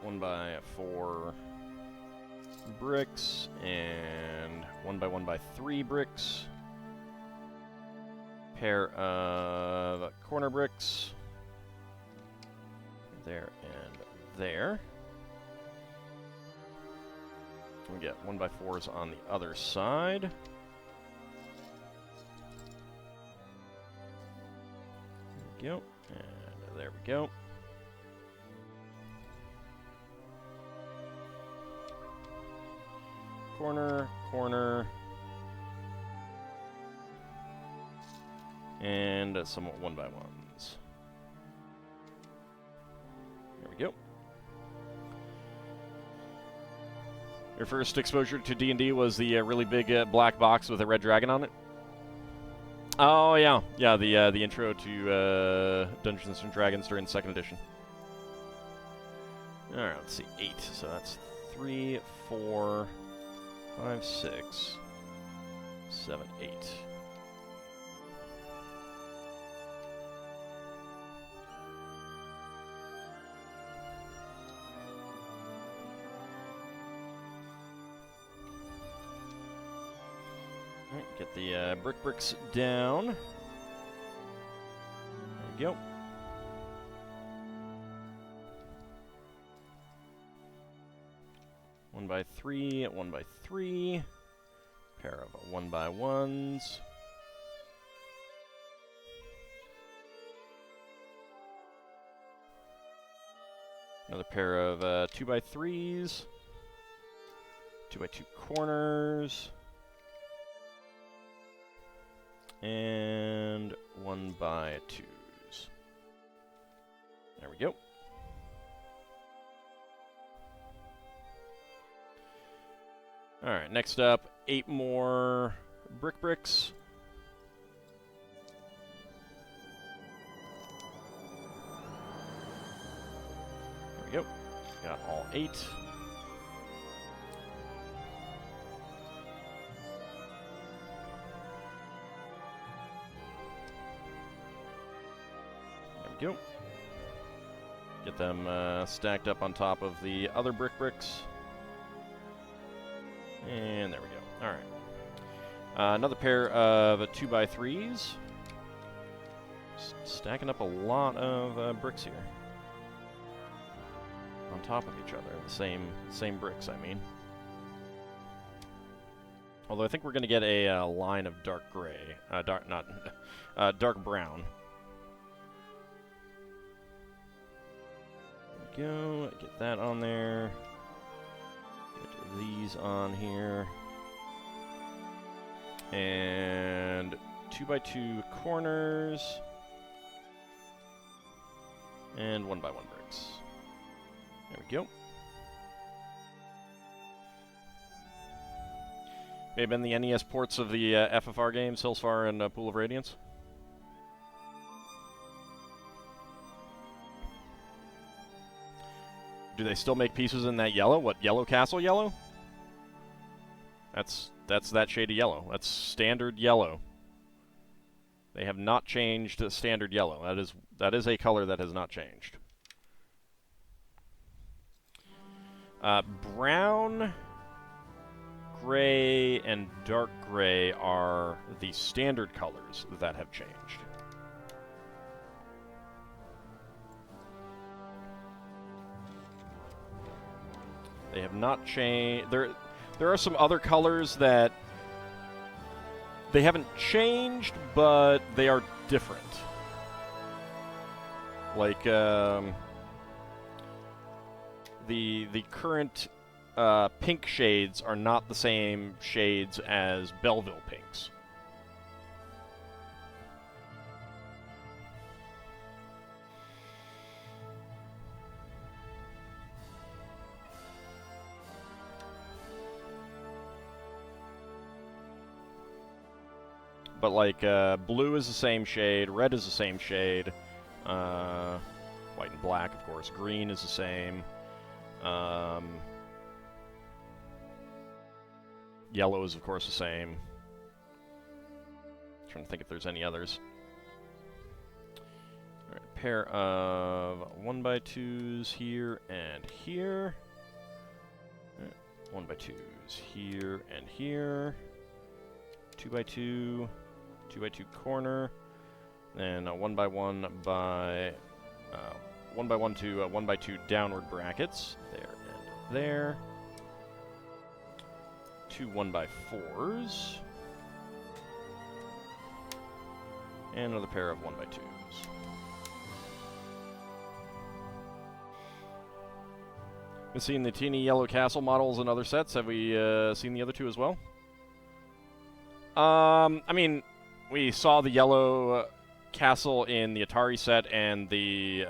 One by 4 bricks and 1x1x3 bricks. Pair of corner bricks. There and there. We get 1x4s on the other side. There we go. And there we go. Corner, corner. And some 1x1s. There we go. Your first exposure to D&D was the really big black box with a red dragon on it? Oh, yeah. Yeah, the intro to Dungeons & Dragons during the 2nd edition. Alright, let's see. 8. So that's 3, 4, 5, 6, 7, 8. Alright, get the bricks down. There we go. One by 3, 1x3. Pair of 1x1s. Another pair of 2x3s. 2x2 corners. And 1x2s. There we go. Alright, next up, 8 more bricks. There we go. Got all 8. There we go. Get them stacked up on top of the other bricks. And there we go. Alright. Another pair of 2x3s. Stacking up a lot of bricks here. On top of each other. The same bricks, I mean. Although I think we're going to get a line of dark gray. Dark brown. There we go. Get that on there. Get these on here. And 2x2 corners. And 1x1 bricks. There we go. May have been the NES ports of the FFR games, Hillsfar and Pool of Radiance. Do they still make pieces in that yellow? What, Yellow Castle yellow? That's that shade of yellow. That's standard yellow. They have not changed the standard yellow. That is a color that has not changed. Brown, gray, and dark gray are the standard colors that have changed. They have not changed. There are some other colors that they haven't changed, but they are different. Like the current pink shades are not the same shades as Belleville pinks. But like blue is the same shade, red is the same shade, white and black, of course. Green is the same. Yellow is, of course, the same. Trying to think if there's any others. All right, a pair of 1x2s here and here. 1x2s here and here. 2x2, 2x2 corner, then 1x1 by 1x1 to 1x2 downward brackets there and there. 2 1x4s, and another pair of 1x2s. We've seen the teeny yellow castle models in other sets. Have we seen the other two as well? I mean, we saw the yellow castle in the Atari set and the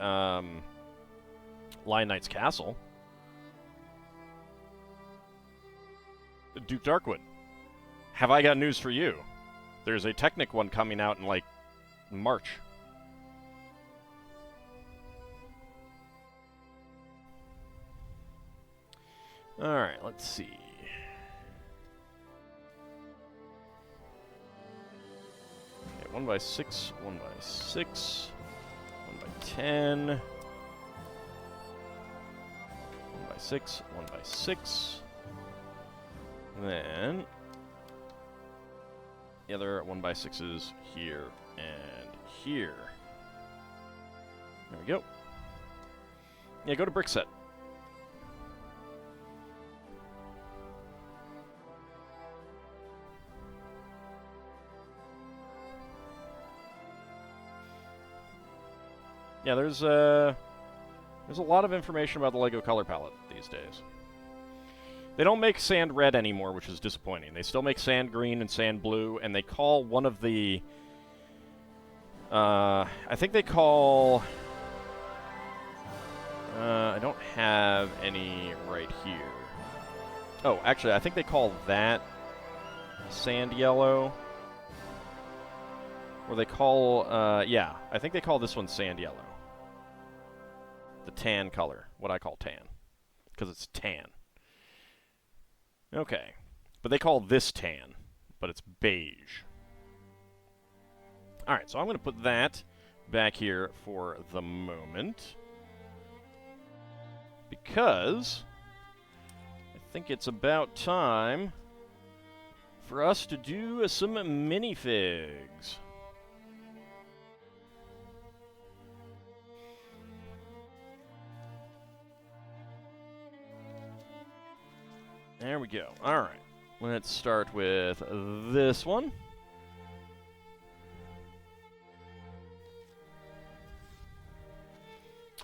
Lion Knight's castle. Duke Darkwood, have I got news for you? There's a Technic one coming out in, like, March. Alright, let's see. Okay, 1x6, 1x6, 1x10, 1x6, 1x6. Then the other 1x6s here and here. There we go. Yeah, go to brick set. Yeah, there's a lot of information about the LEGO color palette these days. They don't make sand red anymore, which is disappointing. They still make sand green and sand blue, and they call one of the... I think they call... I don't have any right here. Oh, actually, I think they call that sand yellow. Or they call... yeah, I think they call this one sand yellow. The tan color, what I call tan. Because it's tan. Okay, but they call this tan, but it's beige. Alright, so I'm going to put that back here for the moment. Because I think it's about time for us to do some minifigs. There we go. All right. Let's start with this one.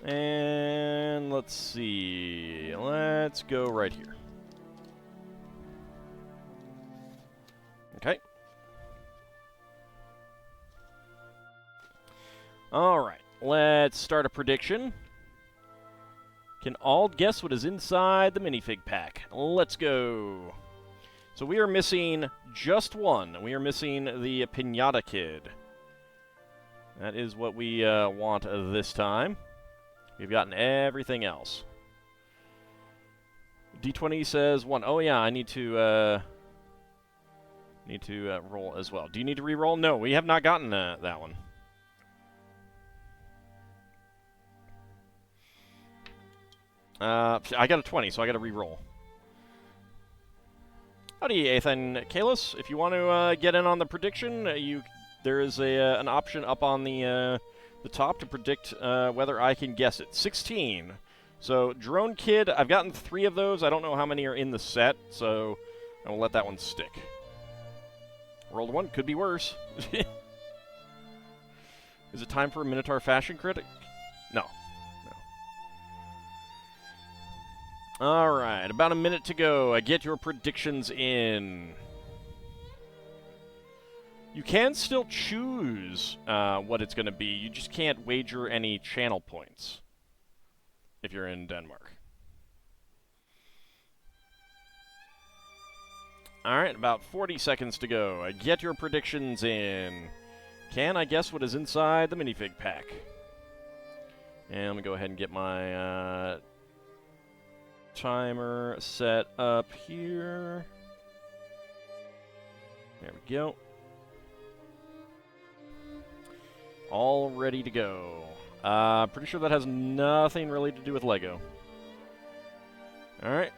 And let's see. Let's go right here. Okay. All right. Let's start a prediction. Can all guess what is inside the minifig pack? Let's go. So we are missing just one. We are missing the Pinata Kid. That is what we want this time. We've gotten everything else. D20 says 1. Oh yeah, I need to roll as well. Do you need to re-roll? No, we have not gotten that one. I got a 20, so I got to re-roll. Howdy, Ethan Kalis. If you want to get in on the prediction, there is an option up on the top to predict whether I can guess it. 16. So, Drone Kid, I've gotten 3 of those. I don't know how many are in the set, so I will let that one stick. Rolled 1, could be worse. Is it time for a Minotaur Fashion Critic? No. Alright, about a minute to go. Get your predictions in. You can still choose what it's going to be. You just can't wager any channel points if you're in Denmark. Alright, about 40 seconds to go. Get your predictions in. Can I guess what is inside the minifig pack? And let me go ahead and get my timer set up here. There we go. All ready to go. Pretty sure that has nothing really to do with Lego. Alright.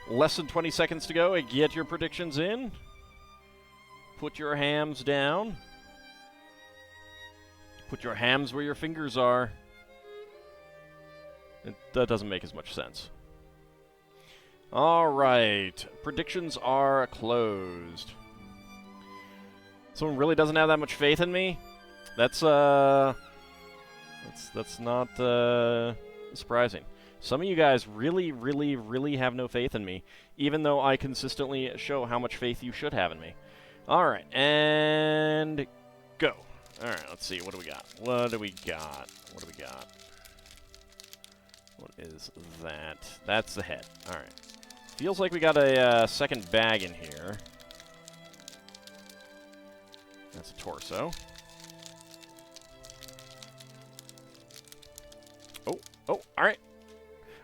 Less than 20 seconds to go. Get your predictions in. Put your hams down. Put your hams where your fingers are. That doesn't make as much sense. Alright. Predictions are closed. Someone really doesn't have that much faith in me? That's not surprising. Some of you guys really, really, really have no faith in me, even though I consistently show how much faith you should have in me. Alright, and go. Alright, let's see. What do we got? What do we got? What do we got? What is that? That's the head. Alright. Feels like we got a second bag in here. That's a torso. Oh, alright.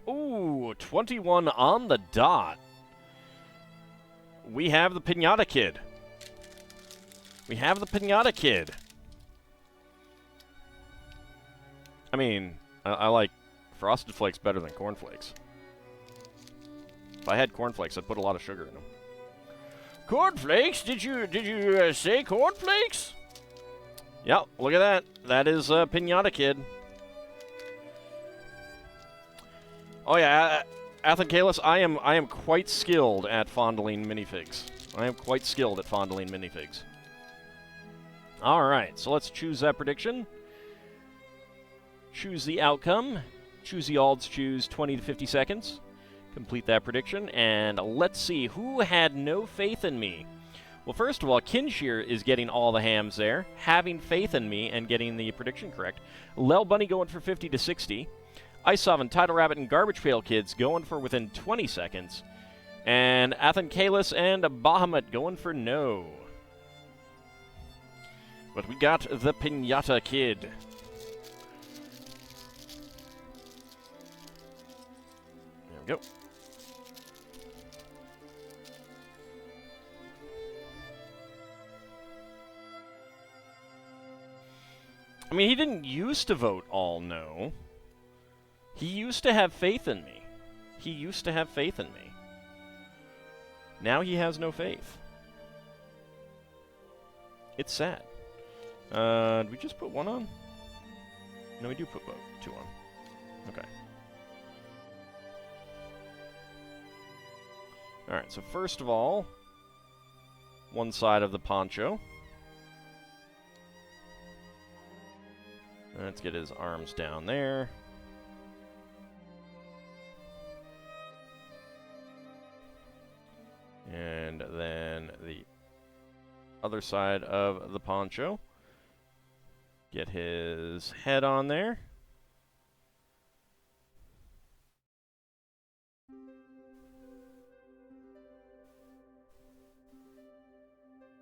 Ooh, 21 on the dot. We have the Pinata Kid. We have the Pinata Kid. I mean, I like Frosted Flakes better than cornflakes. If I had cornflakes, I'd put a lot of sugar in them. Cornflakes? Did you say cornflakes? Yep, look at that. That is Pinata Kid. Oh yeah, Athen Kalis, I am quite skilled at fondling minifigs. I am quite skilled at fondling minifigs. Alright, so let's choose that prediction. Choose the outcome. Choose the Alds, choose 20 to 50 seconds. Complete that prediction, and let's see who had no faith in me. Well, first of all, Kinshear is getting all the hams there, having faith in me and getting the prediction correct. Lel Bunny going for 50 to 60. Iceoven, Tidal Rabbit, and Garbage Pail Kids going for within 20 seconds. And Athen Kalis and Bahamut going for no. But we got the Pinata Kid. There we go. I mean, he didn't used to vote all no. He used to have faith in me. He used to have faith in me. Now he has no faith. It's sad. Did we just put one on? No, we do put two on. Okay. Alright, so first of all, one side of the poncho. Let's get his arms down there. And then the other side of the poncho. Get his head on there.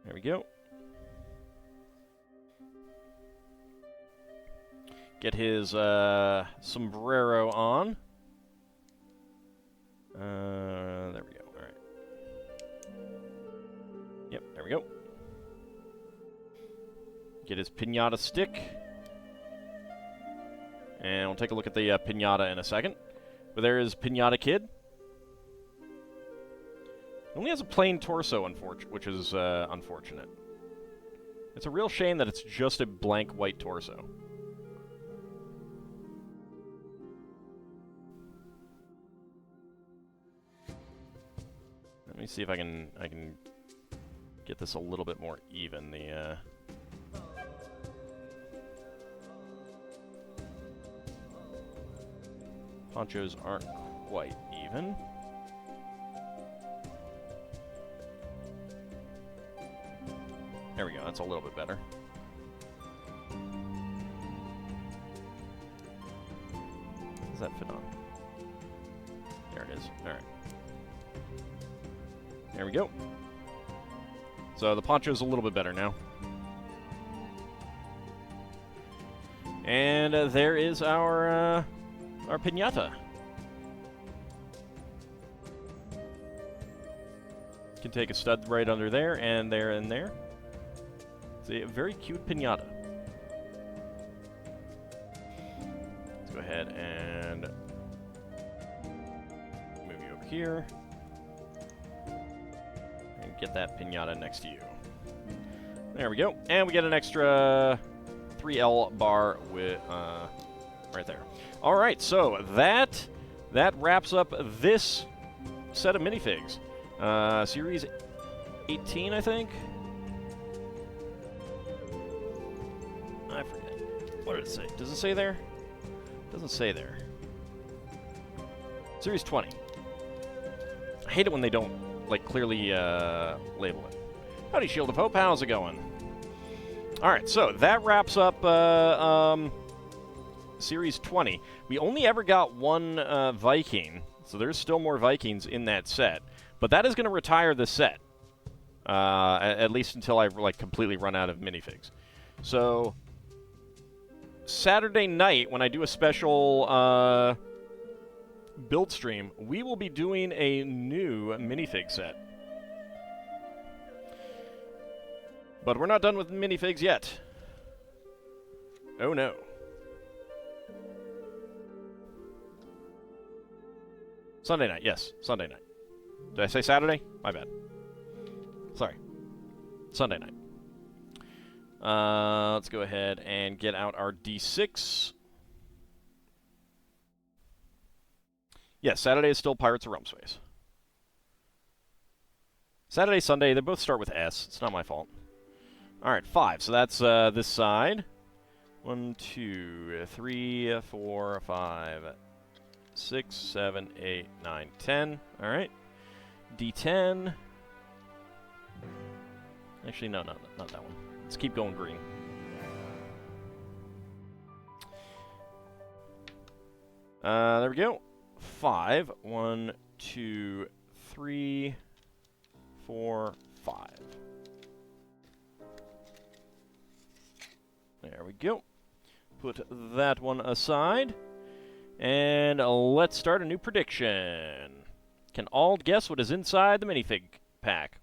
There we go. Get his sombrero on. There we go. All right. Yep, there we go. Get his piñata stick. And we'll take a look at the piñata in a second. But there is Pinata Kid. He only has a plain torso, which is unfortunate. It's a real shame that it's just a blank white torso. Let me see if I can get this a little bit more even. The ponchos aren't quite even. There we go, that's a little bit better. Does that fit on? There it is. Alright. There we go. So the poncho's a little bit better now. And there is our piñata. Can take a stud right under there, and there, and there. It's a very cute piñata. Let's go ahead and move you over here. And get that piñata next to you. There we go. And we get an extra 3L bar with right there. All right, so that wraps up this set of minifigs. Series 18, I think. I forget. What did it say? Does it say there? It doesn't say there. Series 20. I hate it when they don't, like, clearly label it. Howdy, Shield of Hope. How's it going? All right, so that wraps up Series 20. We only ever got one Viking, so there's still more Vikings in that set. But that is going to retire the set, at least until I completely run out of minifigs. So Saturday night, when I do a special build stream, we will be doing a new minifig set. But we're not done with minifigs yet. Oh no. Sunday night, yes, Sunday night. Did I say Saturday? My bad. Sorry. Sunday night. Let's go ahead and get out our D6. Yes, Saturday is still Pirates of Rumspace. Saturday, Sunday, they both start with S. It's not my fault. Alright, 5. So that's this side. 1, 2, 3, 4, 5, 6, 7, 8, 9, 10. Alright. D10. Actually, no, not that one. Let's keep going green. There we go. 5. 1, 2, 3, 4, 5. There we go. Put that one aside. And let's start a new prediction. Can Ald guess what is inside the minifig pack?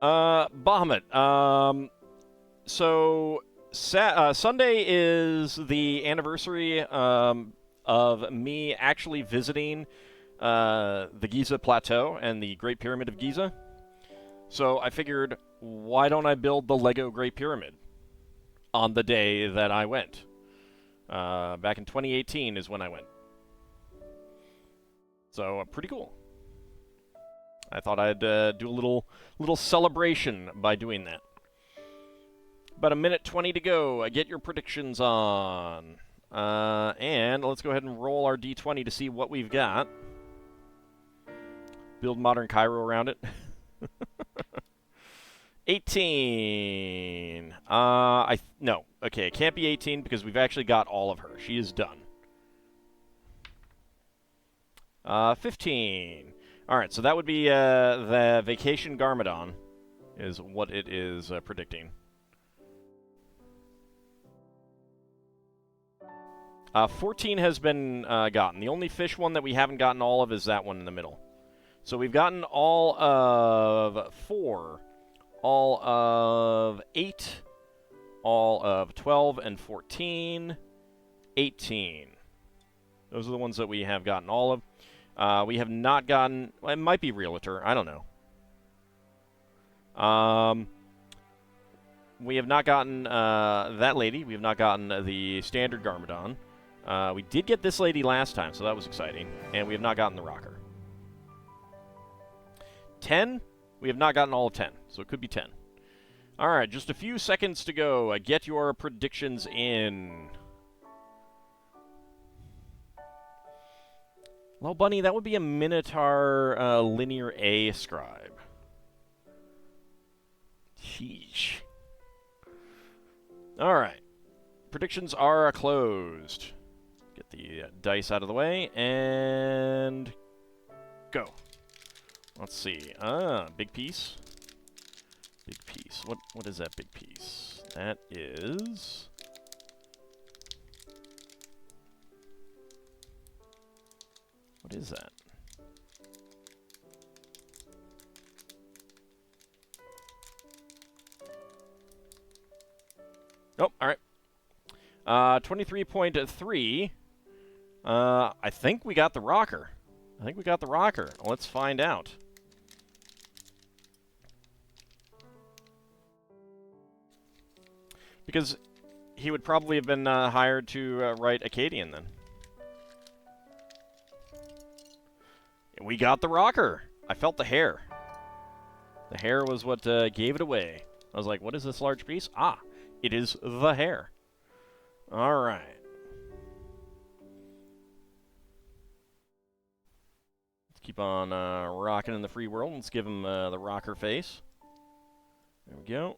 Bahamut. So Sunday is the anniversary of me actually visiting the Giza Plateau and the Great Pyramid of Giza. So I figured, why don't I build the Lego Great Pyramid on the day that I went? Back in 2018 is when I went. So, pretty cool. I thought I'd do a little celebration by doing that. About a minute 20 to go. Get your predictions on. And let's go ahead and roll our D20 to see what we've got. Build Modern Cairo around it. 18. No. Okay, it can't be 18 because we've actually got all of her. She is done. 15. All right, so that would be the Vacation Garmadon is what it is predicting. 14 has been gotten. The only fish one that we haven't gotten all of is that one in the middle. So we've gotten all of 4, all of 8, all of 12 and 14, 18. Those are the ones that we have gotten all of. We have not gotten... Well, it might be Realtor. I don't know. We have not gotten that lady. We have not gotten the standard Garmadon. We did get this lady last time, so that was exciting. And we have not gotten the rocker. 10? We have not gotten all of 10, so it could be 10. All right, just a few seconds to go. Get your predictions in. Well, Bunny, that would be a Minotaur Linear A scribe. Sheesh. All right. Predictions are closed. Get the dice out of the way, and go. Let's see. Big piece. Big piece. What is that big piece? That is... What is that? Oh, all right. 23.3. I think we got the rocker. Let's find out. Because he would probably have been hired to write Acadian then. We got the rocker. I felt the hair. The hair was what gave it away. I was like, what is this large piece? Ah, it is the hair. All right. Let's keep on rocking in the free world. Let's give him the rocker face. There we go.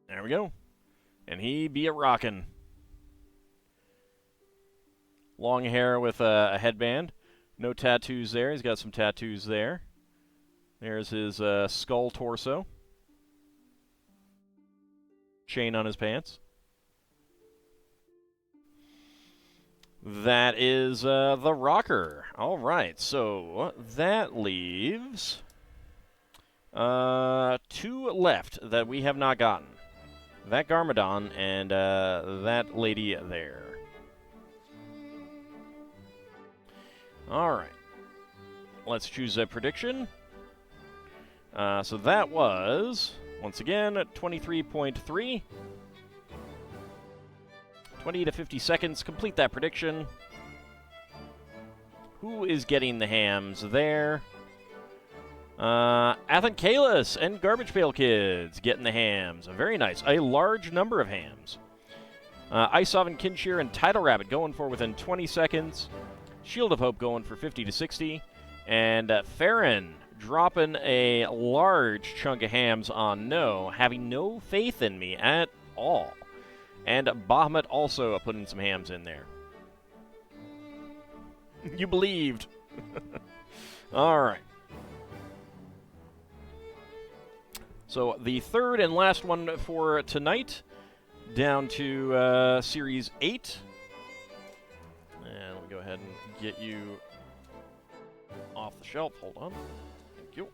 There we go. And he be a rockin'. Long hair with a headband. No tattoos there. He's got some tattoos there. There's his skull torso. Chain on his pants. That is the rocker. All right, so that leaves 2 left that we have not gotten. That Garmadon and that lady there. All right. Let's choose a prediction. So that was, once again, 23.3. 20 to 50 seconds. Complete that prediction. Who is getting the hams there? Athen Kalis and Garbage Pail Kids getting the hams. Very nice. A large number of hams. Ice Oven Kinshir and Tidal Rabbit going for within 20 seconds. Shield of Hope going for 50 to 60. And Farron dropping a large chunk of hams on no, having no faith in me at all. And Bahamut also putting some hams in there. You believed. All right. So the third and last one for tonight, down to Series 8. And we'll go ahead and get you off the shelf. Hold on. Thank you.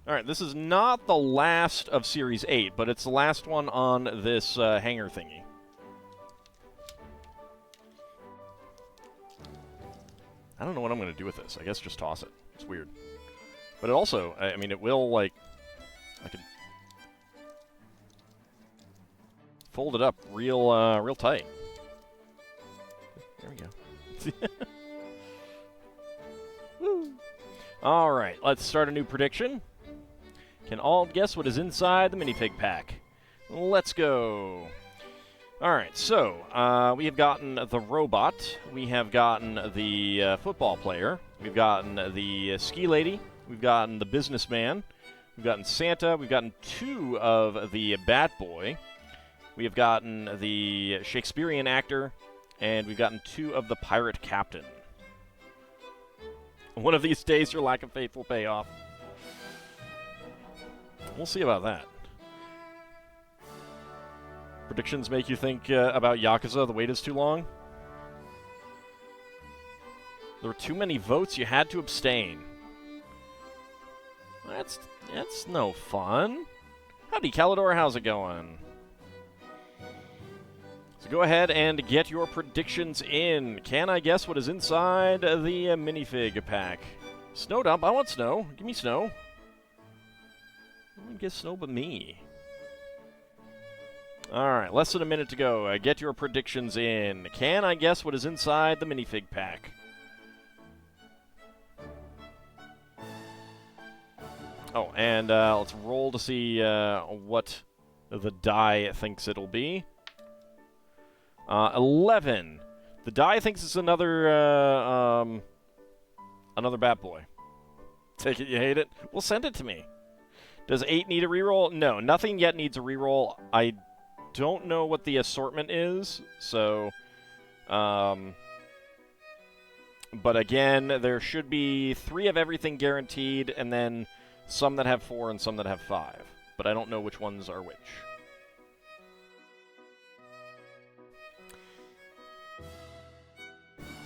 All right, this is not the last of Series 8, but it's the last one on this hanger thingy. I don't know what I'm going to do with this. I guess just toss it. It's weird. But it also, I mean, it will, like, I could fold it up real tight. There we go. Woo. All right, let's start a new prediction. Can all guess what is inside the minifig pack? Let's go. All right, so we have gotten the robot. We have gotten the football player. We've gotten the ski lady. We've gotten the businessman. We've gotten Santa. We've gotten 2 of the Bat Boy. We have gotten the Shakespearean actor. And we've gotten 2 of the pirate captain. One of these days, your lack of faith will pay off. We'll see about that. Predictions make you think about Yakuza, the wait is too long? There were too many votes, you had to abstain. That's no fun. Howdy, Calidor, how's it going? So go ahead and get your predictions in. Can I guess what is inside the minifig pack? Snow dump, I want snow. Give me snow. No one gets snow but me. Alright, less than a minute to go. Get your predictions in. Can I guess what is inside the minifig pack? Oh, and let's roll to see what the die thinks it'll be. 11. The die thinks it's another Bat Boy. Take it, you hate it? Well, send it to me. Does 8 need a reroll? No, nothing yet needs a reroll. I don't know what the assortment is, so... but again, there should be 3 of everything guaranteed, and then... some that have 4 and some that have 5. But I don't know which ones are which.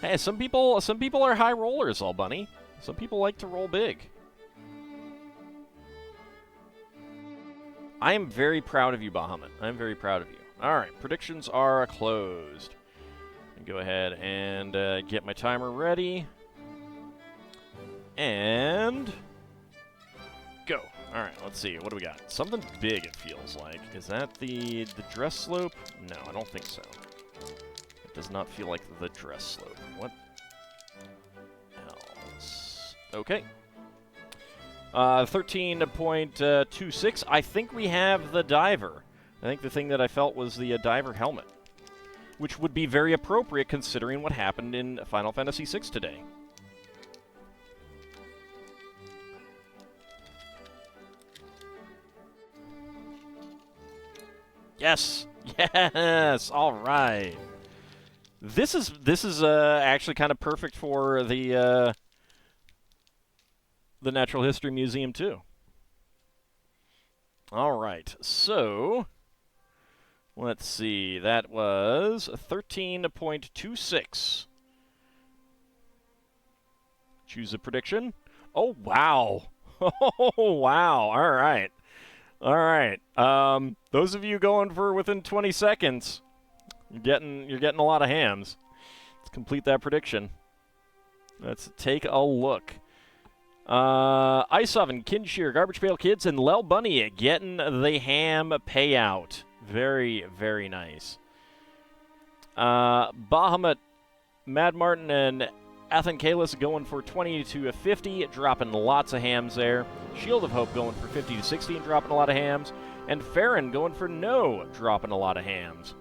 Hey, some people are high rollers, all bunny. Some people like to roll big. I am very proud of you, Bahamut. I am very proud of you. Alright, predictions are closed. Go ahead and get my timer ready. And... go. Alright, let's see. What do we got? Something big, it feels like. Is that the dress slope? No, I don't think so. It does not feel like the dress slope. What else? Okay. 13.26. I think we have the diver. I think the thing that I felt was the diver helmet. Which would be very appropriate considering what happened in Final Fantasy VI today. Yes! Yes! All right. This is actually kind of perfect for the Natural History Museum too. All right. So let's see. That was 13.26. Choose a prediction. Oh wow! Oh wow! All right. All right. Those of you going for within 20 seconds, you're getting a lot of hams. Let's complete that prediction. Let's take a look. Ice Oven, Kinshir, Garbage Pail Kids, and Lel Bunny getting the ham payout. Very, very nice. Bahamut, Mad Martin, and Athen Kalis going for 20 to 50, dropping lots of hams there. Shield of Hope going for 50 to 60 and dropping a lot of hams. And Farron going for no, dropping a lot of hams.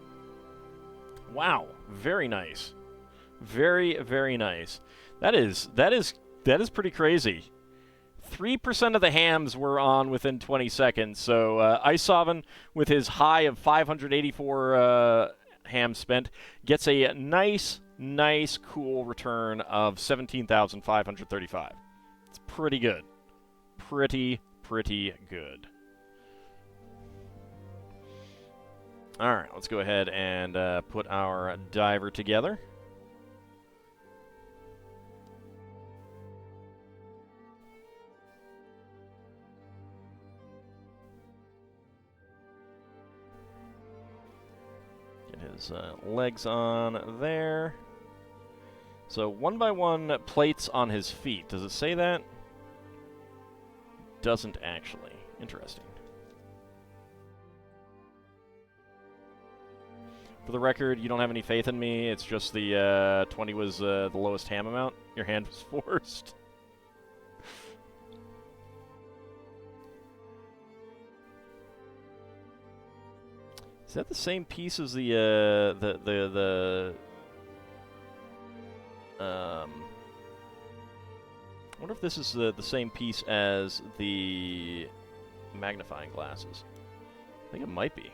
Wow, very nice. Very, very nice. That is pretty crazy. 3% of the hams were on within 20 seconds. So Ice Oven, with his high of 584 hams spent, gets a nice, cool return of 17,535. It's pretty good. Pretty good. All right, let's go ahead and put our diver together. Get his legs on there. So 1 by 1 plates on his feet. Does it say that? Doesn't actually. Interesting. For the record, you don't have any faith in me. It's just the 20 was the lowest ham amount. Your hand was forced. Is that the same piece as I wonder if this is the same piece as the magnifying glasses. I think it might be.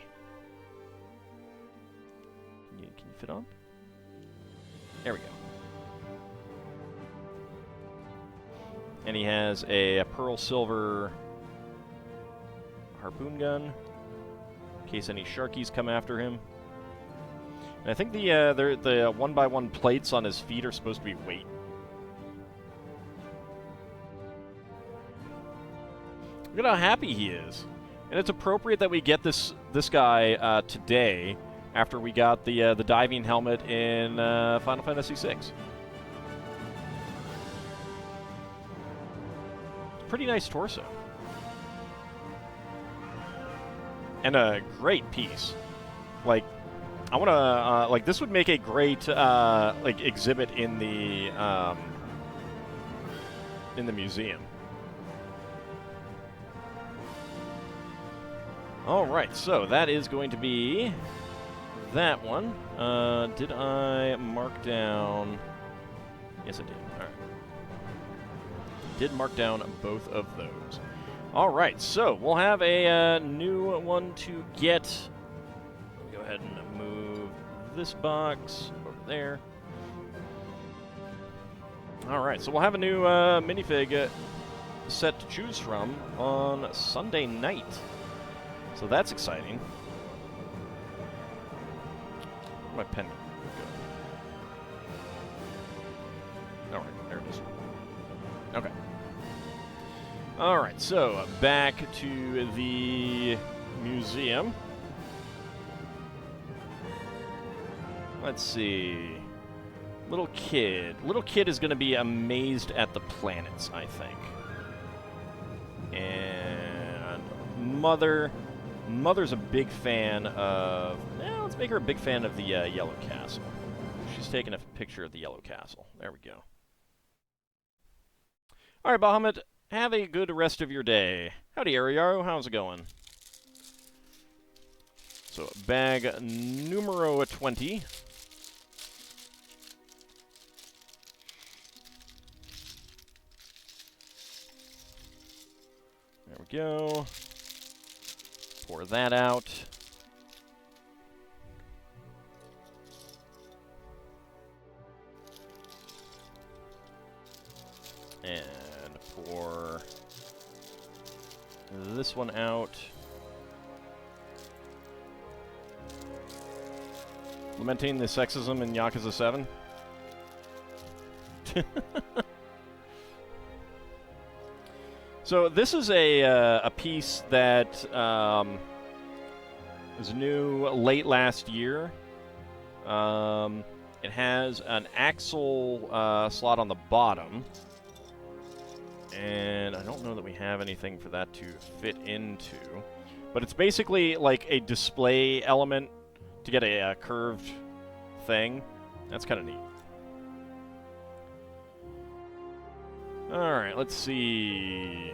Can you fit on? There we go. And he has a pearl silver harpoon gun. in case any sharkies come after him. And I think the 1x1 plates on his feet are supposed to be weight. Look at how happy he is. And it's appropriate that we get this guy today, after we got the diving helmet in Final Fantasy VI. Pretty nice torso. And a great piece. Like, I want to, like, this would make a great, like, exhibit in the museum. Alright, so that is going to be that one. Did I mark down... Yes, I did. Alright. Did mark down both of those. Alright, so we'll have a new one to get. Go ahead and move this box over there. Alright, so we'll have a new minifig set to choose from on Sunday night. So that's exciting. Where'd my pen go? Alright, there it is. Okay. Alright, so back to the museum. Let's see. Little kid. Little kid is going to be amazed at the planets, I think. And Mother's a big fan of... let's make her a big fan of the Yellow Castle. She's taking a picture of the Yellow Castle. There we go. Alright, Bahamut, have a good rest of your day. Howdy, Ariaro. How's it going? So, bag numero 20. There we go. Pour that out. And pour this one out. Lamenting the sexism in Yakuza 7. So this is a piece that was new late last year. It has an axle slot on the bottom. And I don't know that we have anything for that to fit into. But it's basically like a display element to get a curved thing. That's kind of neat. Alright, let's see.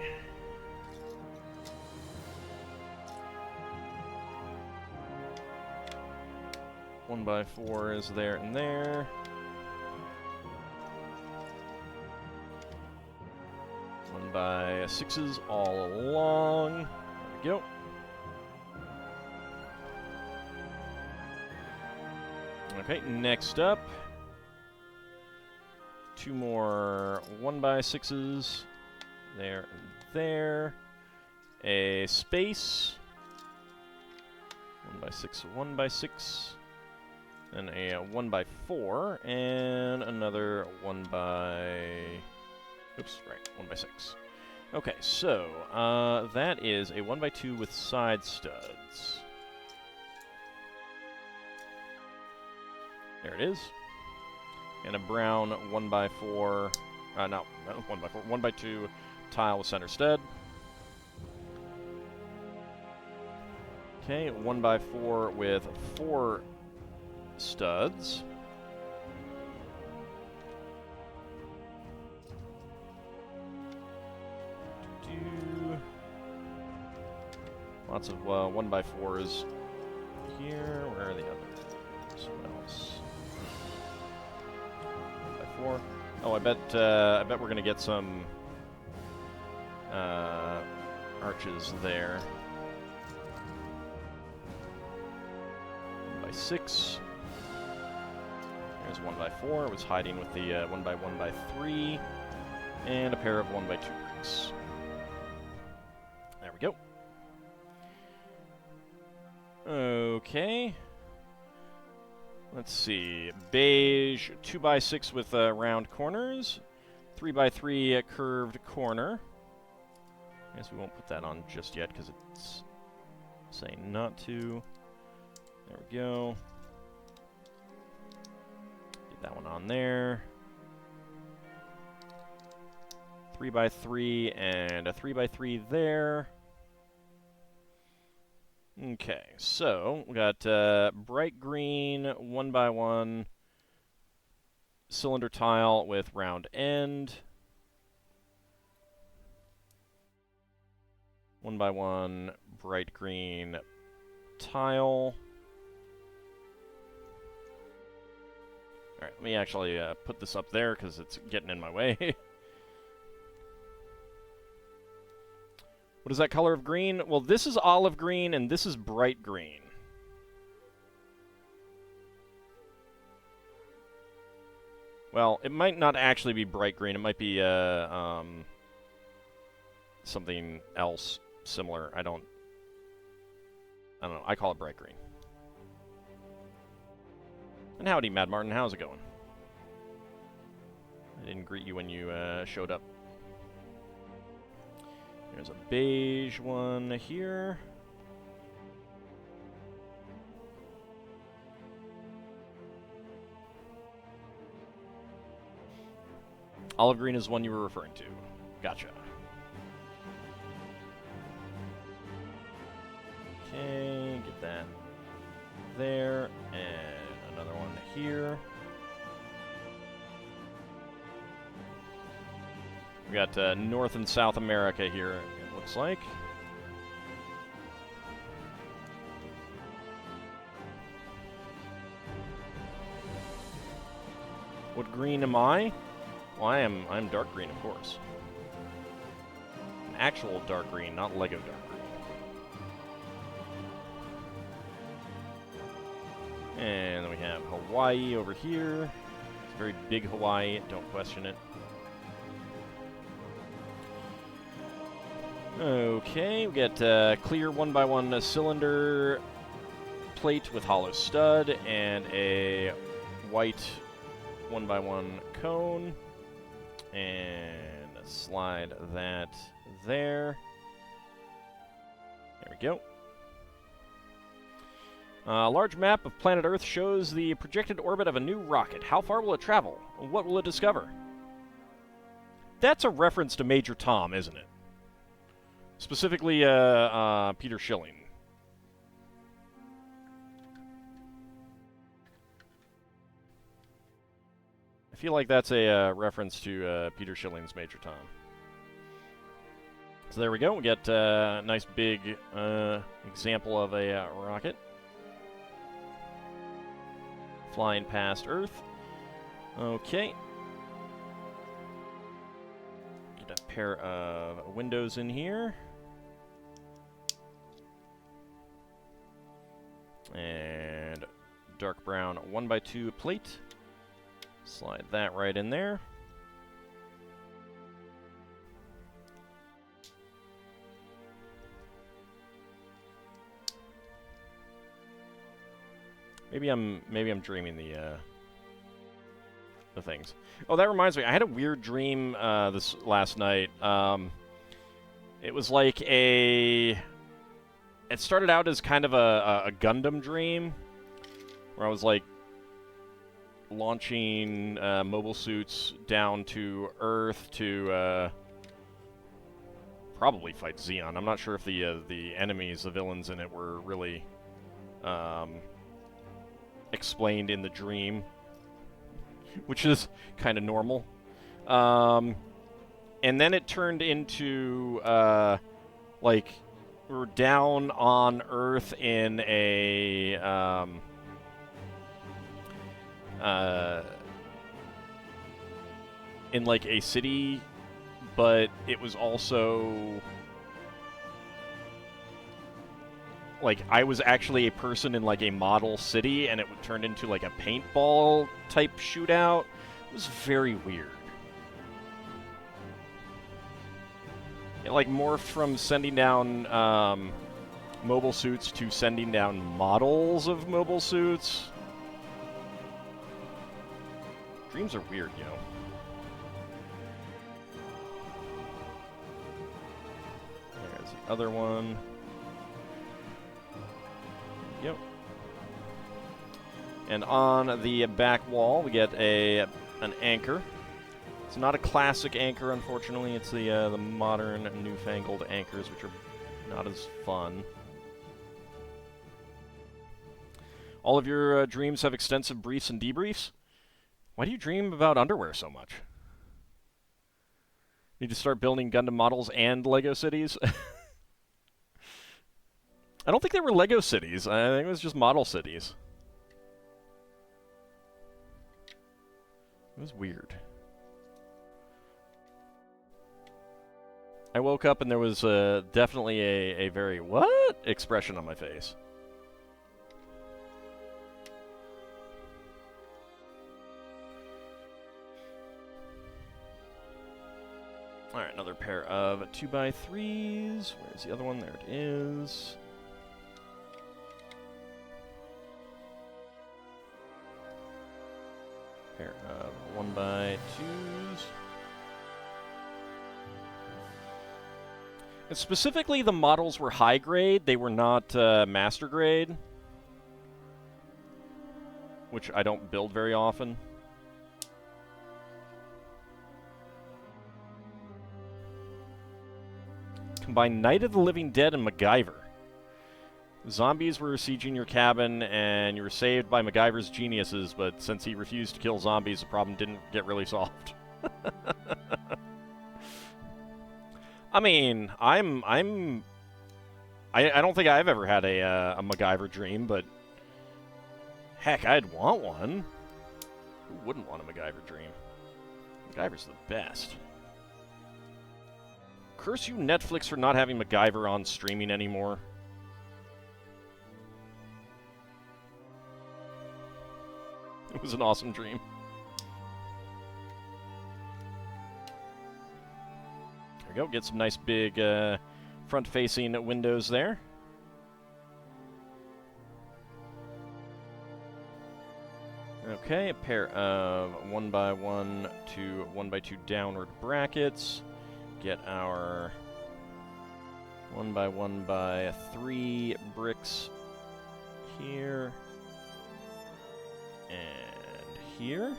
One by four is there and there. One by sixes all along. There we go. Okay, next up. Two more 1x6s. There and there. A space. 1x6, 1x6. And a 1x4. And another 1x... Oops, right, 1x6. Okay, so that is a 1x2 with side studs. There it is. And a brown 1x4, no, not 1x4, 1x2 tile with center stud. Okay, 1x4 with 4 studs. Lots of 1x4s here. Where are the others? What else? 1x4. Oh, I bet we're gonna get some arches there. 1x6. There's 1x4. It was hiding with the 1x1x3, and a pair of 1x2 bricks. Okay. Let's see. Beige 2x6 with round corners. 3x3 curved corner. I guess we won't put that on just yet because it's saying not to. There we go. Get that one on there. 3x3 and a 3x3 there. Okay, so we got bright green 1x1 cylinder tile with round end. 1x1 bright green tile. Alright, let me actually put this up there because it's getting in my way. What is that color of green? Well, this is olive green, and this is bright green. Well, it might not actually be bright green. It might be something else similar. I don't know. I call it bright green. And howdy, Mad Martin. How's it going? I didn't greet you when you showed up. There's a beige one here. Olive green is one you were referring to. Gotcha. Okay, get that there, and another one here. We got North and South America here, it looks like. What green am I? Well, I'm dark green, of course. An actual dark green, not Lego dark green. And then we have Hawaii over here. It's a very big Hawaii, don't question it. Okay, we get clear 1x1 cylinder plate with hollow stud and a white 1x1 cone. And slide that there. There we go. A large map of planet Earth shows the projected orbit of a new rocket. How far will it travel? What will it discover? That's a reference to Major Tom, isn't it? Specifically, Peter Schilling. I feel like that's a reference to Peter Schilling's Major Tom. So there we go. We get a nice big example of a rocket flying past Earth. Okay. Get a pair of windows in here. And dark brown 1x2 plate. Slide that right in there. Maybe I'm dreaming the things. Oh, that reminds me. I had a weird dream this last night. It was like it started out as kind of a Gundam dream, where I was like launching mobile suits down to Earth to probably fight Xeon. I'm not sure if the enemies, the villains in it, were really explained in the dream, which is kind of normal. And then it turned into like we're down on Earth in a in like a city, but it was also like I was actually a person in like a model city, and it turned into like a paintball type shootout. It was very weird. It like morphed from sending down mobile suits to sending down models of mobile suits. Dreams are weird, you know. There's the other one. Yep. And on the back wall, we get an anchor. It's not a classic anchor, unfortunately. It's the modern, newfangled anchors, which are not as fun. All of your dreams have extensive briefs and debriefs? Why do you dream about underwear so much? Need to start building Gundam models and Lego cities? I don't think they were Lego cities. I think it was just model cities. It was weird. I woke up and there was definitely a very what expression on my face. Alright, another pair of 2x3s. Where's the other one? There it is. Pair of 1x2s. And specifically, the models were high grade. They were not master grade, which I don't build very often. Combine Night of the Living Dead and MacGyver. Zombies were sieging your cabin, and you were saved by MacGyver's geniuses, but since he refused to kill zombies, the problem didn't get really solved. I mean, I don't think I've ever had a MacGyver dream, but heck, I'd want one. Who wouldn't want a MacGyver dream? MacGyver's the best. Curse you, Netflix, for not having MacGyver on streaming anymore. It was an awesome dream. There we go. Get some nice big front-facing windows there. Okay, a pair of 1x1 to 1x2 downward brackets. Get our 1x1x3 bricks here and here.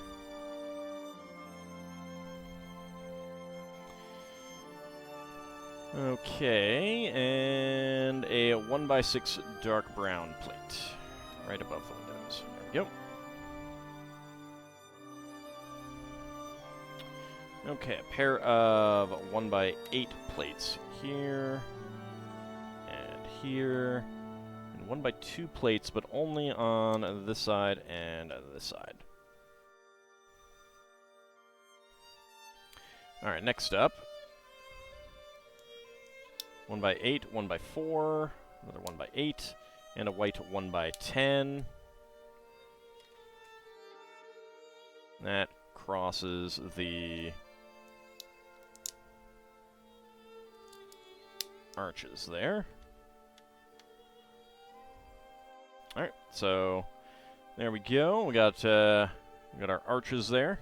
Okay, and a 1x6 dark brown plate right above the windows. There we go. Okay, a pair of 1x8 plates here, and here, and 1x2 plates, but only on this side and this side. Alright, next up, 1x8, 1x4, another 1x8, and a white 1x10. That crosses the arches there. Alright, so there we go. We got our arches there.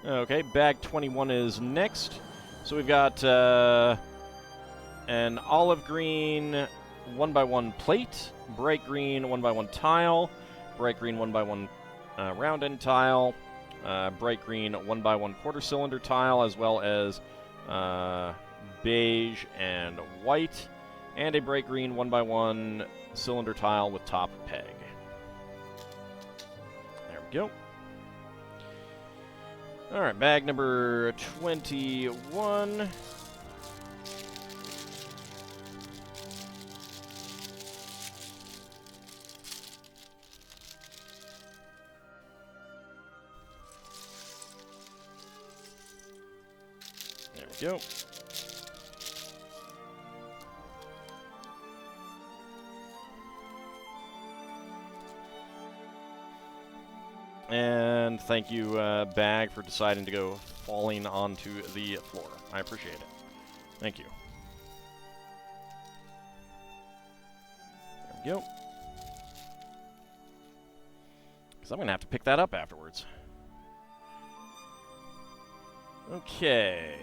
Okay, bag 21 is next. So we've got an olive green 1x1 plate, bright green 1x1 tile, bright green 1x1 round end tile, bright green 1x1 quarter cylinder tile, as well as beige and white, and a bright green 1x1 cylinder tile with top peg. There we go. Alright, bag number 21. Go. And thank you, Bag, for deciding to go falling onto the floor. I appreciate it. Thank you. There we go. Because I'm going to have to pick that up afterwards. Okay.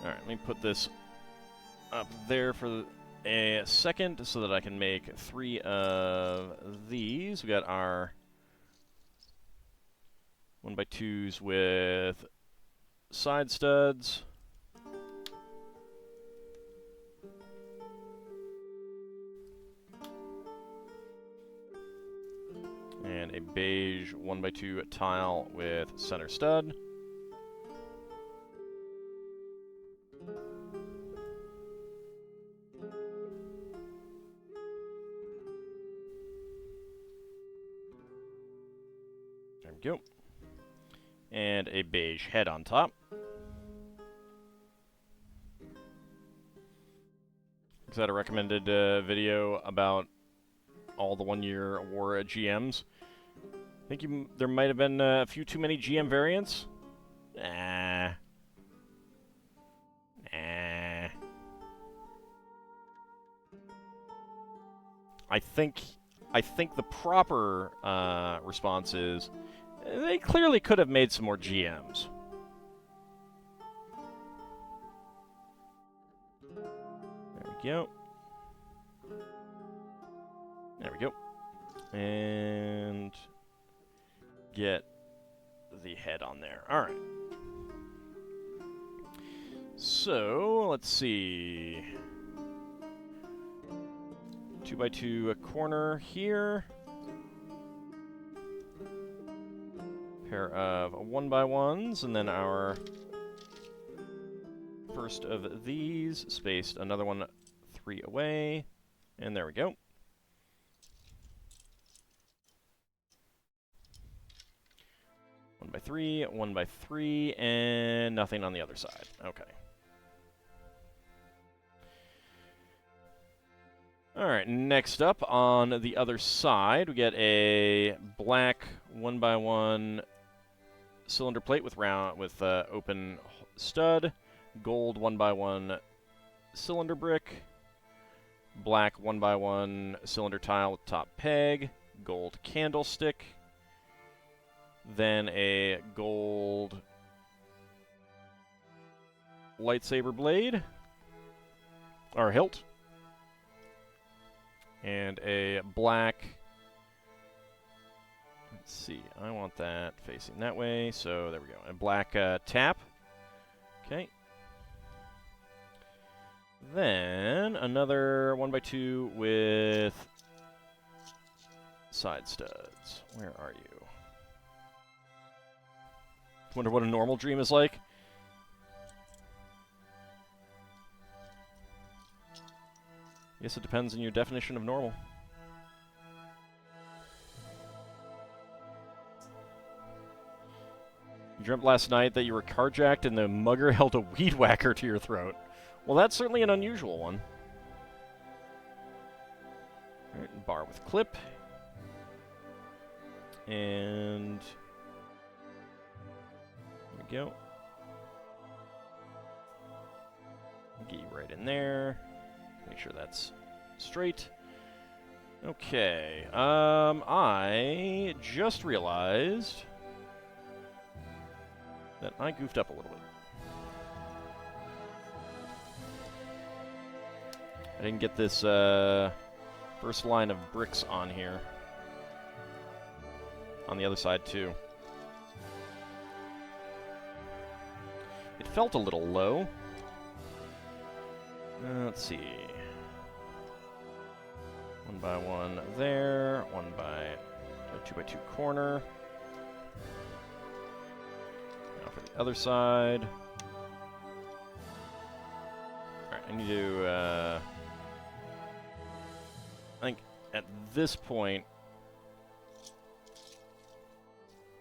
Alright, let me put this up there for a second so that I can make 3 of these. We got our 1x2s with side studs. And a beige 1x2 tile with center stud. There we go. And a beige head on top. Is that a recommended video about all the one-year war GMs? I think there might have been a few too many GM variants. Nah. I think the proper response is they clearly could have made some more GMs. There we go. There we go. And get the head on there. All right. So, let's see. 2x2 a corner here. Pair of 1x1s, and then our first of these, spaced another one 3 away. And there we go. One by 3, 1x3, and nothing on the other side. Okay. Alright, next up on the other side, we get a black 1x1 cylinder plate with open stud, gold 1x1 cylinder brick, black 1x1 cylinder tile with top peg, gold candlestick, then a gold lightsaber blade, or hilt, and a black, let's see, I want that facing that way, so there we go, a black tap, okay. Then another 1x2 with side studs. Where are you? Wonder what a normal dream is like. Guess it depends on your definition of normal. You dreamt last night that you were carjacked and the mugger held a weed whacker to your throat. Well, that's certainly an unusual one. Alright, bar with clip. And there we go. Get you right in there. Make sure that's straight. Okay. I just realized that I goofed up a little bit. I didn't get this first line of bricks on here. On the other side, too. It felt a little low. Let's see. 1x1 there, 2x2 corner. Now for the other side. Alright, I need to, I think at this point,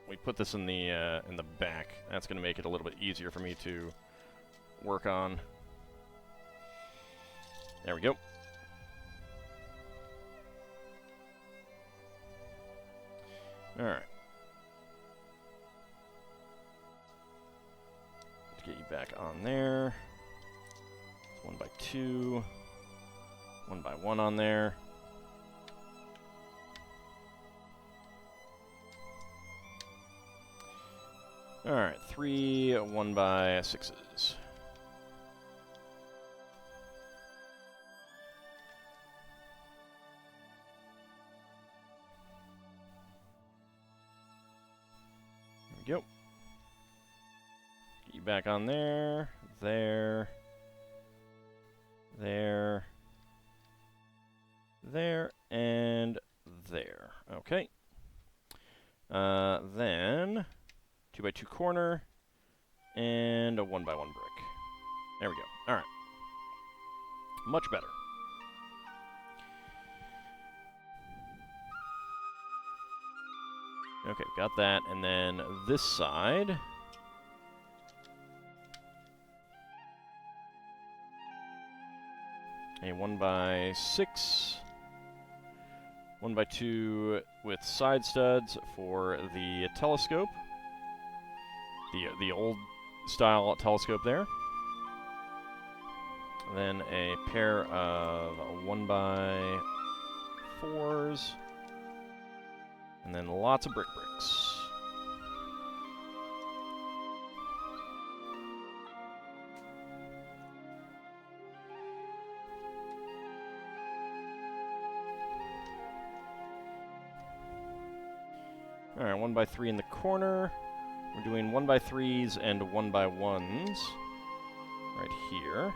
we put this in the back. That's going to make it a little bit easier for me to work on. There we go. Alright. Let's get you back on there. 1 by 2. 1 by 1 on there. Alright, 3 1 by 6s. There we go. Get you back on there, there, and there. Okay. Then 2 by 2 corner and a 1 by 1 brick. There we go. All right. Much better. Okay, got that. And then this side. A 1 by 6. 1 by 2 with side studs for the telescope. The old style telescope there. Then a pair of 1 by 4s. And then lots of bricks. Alright, 1 by 3 in the corner. We're doing 1 by 3s and 1 by 1s right here.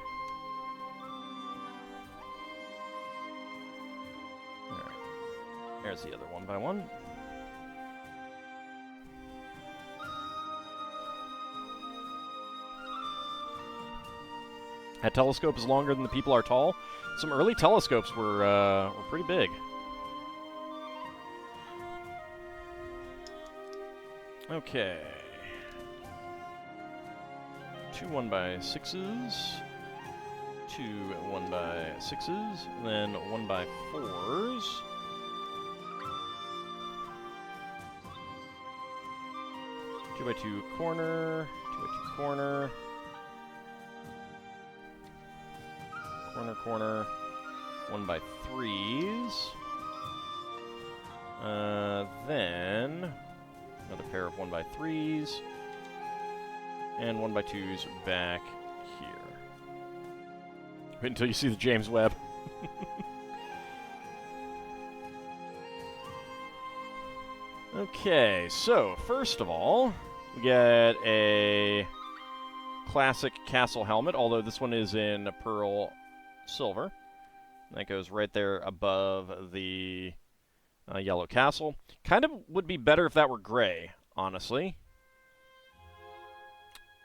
Alright, there's the other 1 by 1. That telescope is longer than the people are tall. Some early telescopes were pretty big. Okay. 2 1 by 6s. 2 1 by 6s. Then 1 by 4s. Two by 2 corner. 2 by 2 corner. Corner, corner. 1 by 3s. Then another pair of 1 by 3s. And 1 by 2s back here. Wait until you see the James Webb. Okay, so first of all, we get a classic castle helmet, although this one is in pearl silver. That goes right there above the yellow castle. Kind of would be better if that were gray, honestly.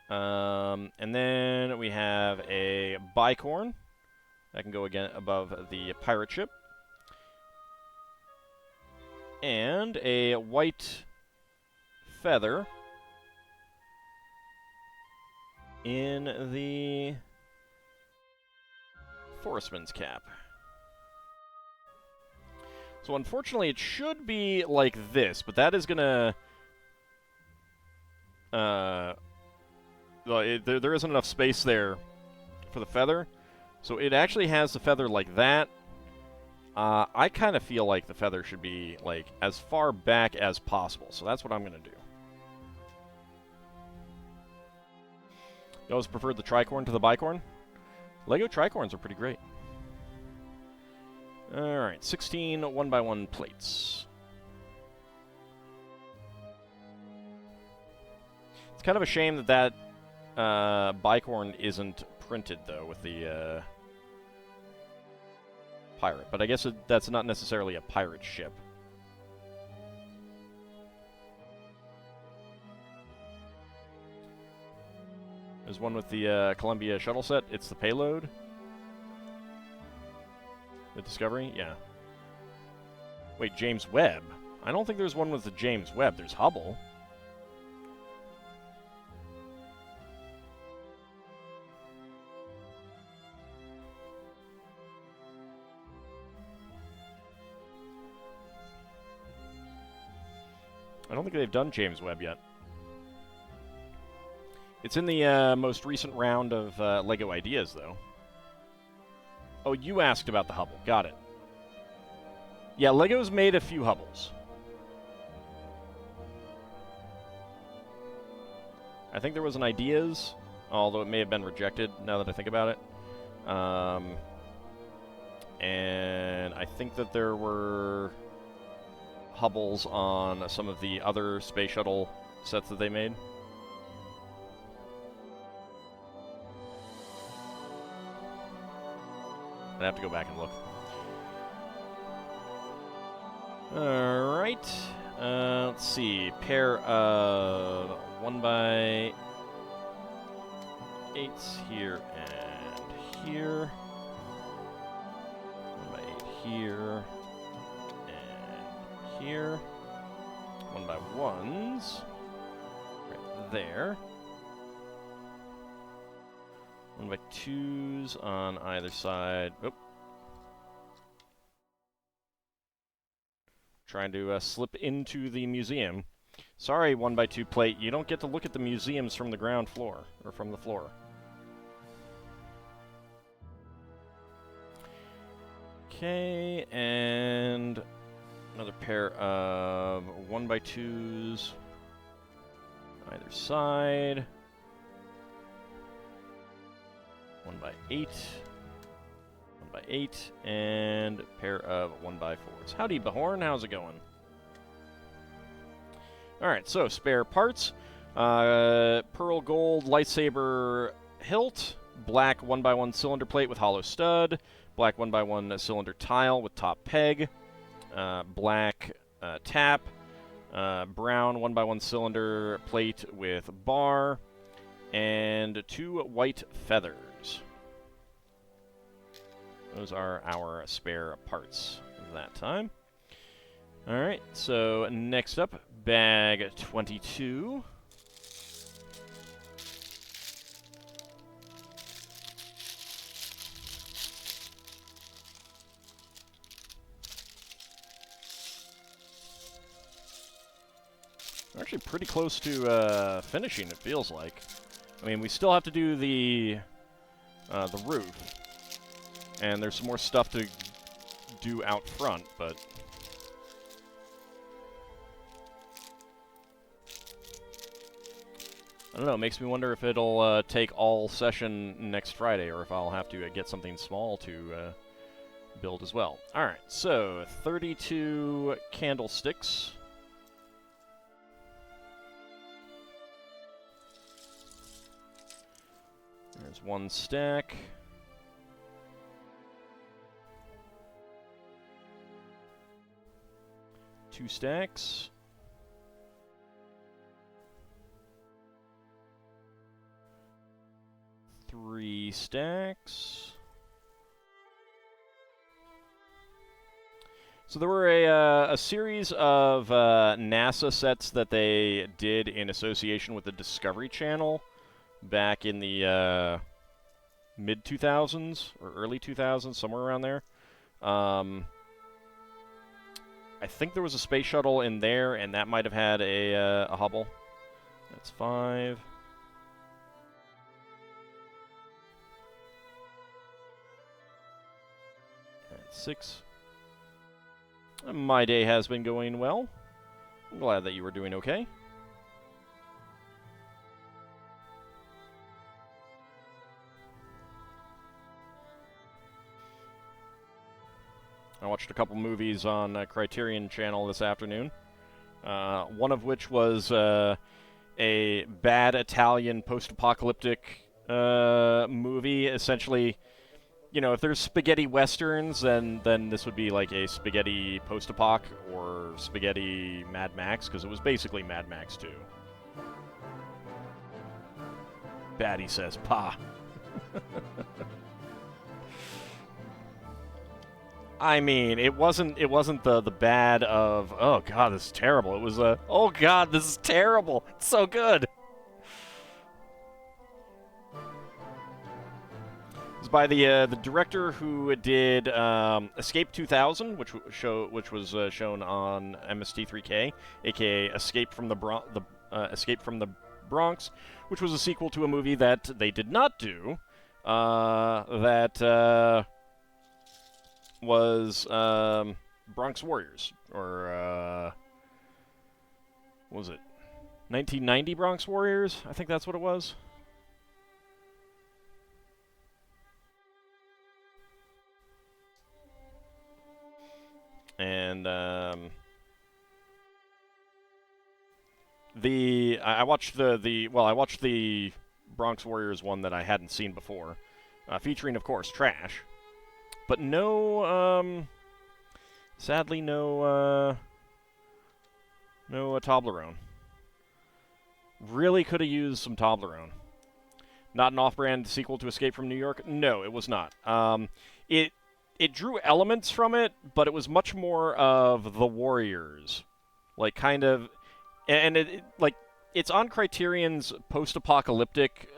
And then we have a bicorn. That can go again above the pirate ship. And a white feather in the forestman's cap. So unfortunately it should be like this, but that is gonna there isn't enough space there for the feather, so it actually has the feather like that. I kind of feel like the feather should be like as far back as possible, so that's what I'm gonna do. You always preferred the tricorn to the bicorn? Lego tricorns are pretty great. Alright, 16 1x1 plates. It's kind of a shame that bicorn isn't printed, though, with the pirate. But I guess that's not necessarily a pirate ship. There's one with the Columbia shuttle set. It's the payload. The Discovery? Yeah. Wait, James Webb? I don't think there's one with the James Webb. There's Hubble. I don't think they've done James Webb yet. It's in the most recent round of LEGO Ideas, though. Oh, you asked about the Hubble. Got it. Yeah, LEGO's made a few Hubbles. I think there was an Ideas, although it may have been rejected now that I think about it. And I think that there were Hubbles on some of the other Space Shuttle sets that they made. I'd have to go back and look. Alright. Let's see. Pair of 1x8s here and here. 1x8 here and here. 1x1s right there. 1x2s on either side. Oop. Trying to slip into the museum. Sorry, 1x2 plate, you don't get to look at the museums from the ground floor, or from the floor. Okay, and another pair of 1x2s either side. 1x8. 1x8, and a pair of 1x4s. Howdy, Bahorn. How's it going? Alright, so spare parts. Pearl gold lightsaber hilt. Black 1x1 cylinder plate with hollow stud. Black 1x1 cylinder tile with top peg. Black tap. Brown 1x1 cylinder plate with bar. And 2 white feathers. Those are our spare parts that time. Alright, so next up, bag 22. We're actually pretty close to finishing, it feels like. I mean, we still have to do the roof. And there's some more stuff to do out front, but... I don't know, it makes me wonder if it'll take all session next Friday, or if I'll have to get something small to build as well. Alright, so 32 candlesticks. There's one stack. 2 stacks. 3 stacks. So there were a series of NASA sets that they did in association with the Discovery Channel back in the mid-2000s or early 2000s, somewhere around there. I think there was a space shuttle in there, and that might have had a Hubble. That's 5. And 6. My day has been going well. I'm glad that you were doing okay. I watched a couple movies on Criterion Channel this afternoon. One of which was a bad Italian post-apocalyptic movie. Essentially, you know, if there's spaghetti westerns, then this would be like a spaghetti post-apoc or spaghetti Mad Max, because it was basically Mad Max 2. Baddie says, "Pa." I mean, it wasn't the bad of, oh god, this is terrible. It was oh god, this is terrible. It's so good. It's by the director who did Escape 2000, which was shown on MST3K, aka Escape from the Escape from the Bronx, which was a sequel to a movie that they did not do. That was Bronx Warriors, or what was it? 1990 Bronx Warriors? I think that's what it was. And I watched I watched the Bronx Warriors one that I hadn't seen before, featuring, of course, Trash, but no, sadly, no Toblerone. Really could have used some Toblerone. Not an off-brand sequel to Escape from New York? No, it was not. It drew elements from it, but it was much more of the Warriors, like kind of, and it's on Criterion's post-apocalyptic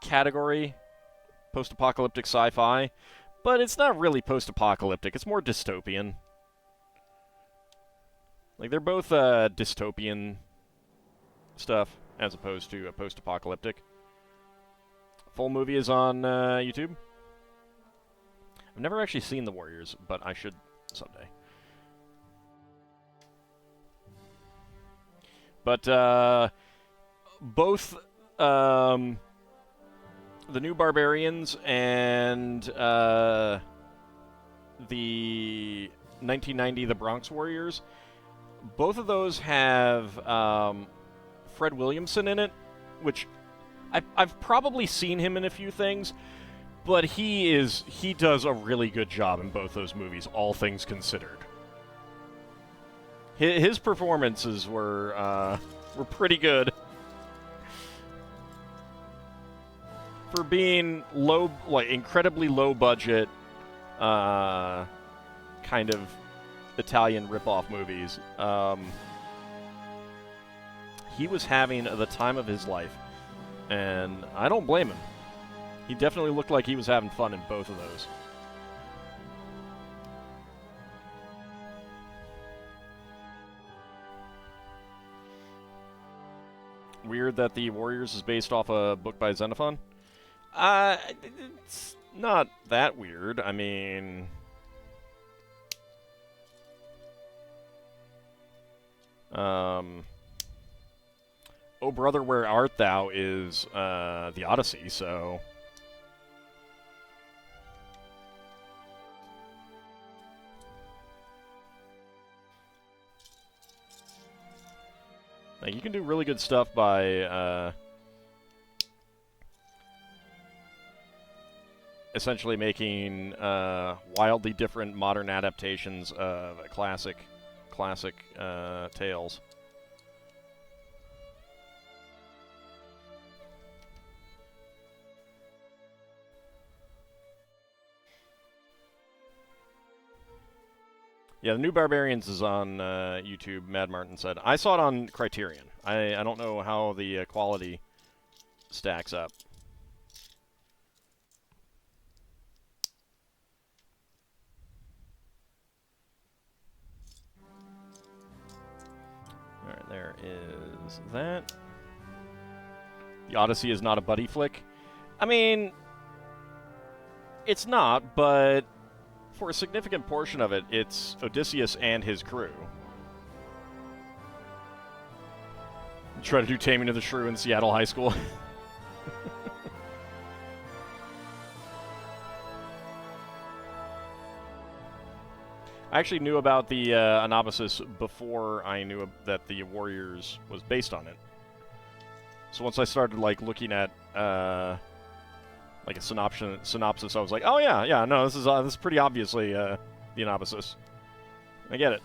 category, post-apocalyptic sci-fi, but it's not really post-apocalyptic. It's more dystopian. Like, they're both dystopian stuff as opposed to post-apocalyptic. Full movie is on YouTube. I've never actually seen The Warriors, but I should someday. But both the New Barbarians and the 1990 The Bronx Warriors, both of those have Fred Williamson in it, which I've probably seen him in a few things. But he does a really good job in both those movies, all things considered. His performances were pretty good. For being incredibly low budget, kind of Italian ripoff movies, he was having the time of his life, and I don't blame him. He definitely looked like he was having fun in both of those. Weird that The Warriors is based off a book by Xenophon? It's not that weird. I mean, Oh Brother, Where Art Thou is the Odyssey, so... Like, you can do really good stuff by essentially making wildly different modern adaptations of classic tales. Yeah, The New Barbarians is on YouTube, Mad Martin said. I saw it on Criterion. I don't know how the quality stacks up. Alright, there is that. The Odyssey is not a buddy flick. I mean, it's not, but... for a significant portion of it, it's Odysseus and his crew. Try to do Taming of the Shrew in Seattle High School. I actually knew about the Anabasis before I knew that the Warriors was based on it. So once I started looking at like a synopsis, I was like, oh yeah, no, this is pretty obviously the Anabasis. I get it.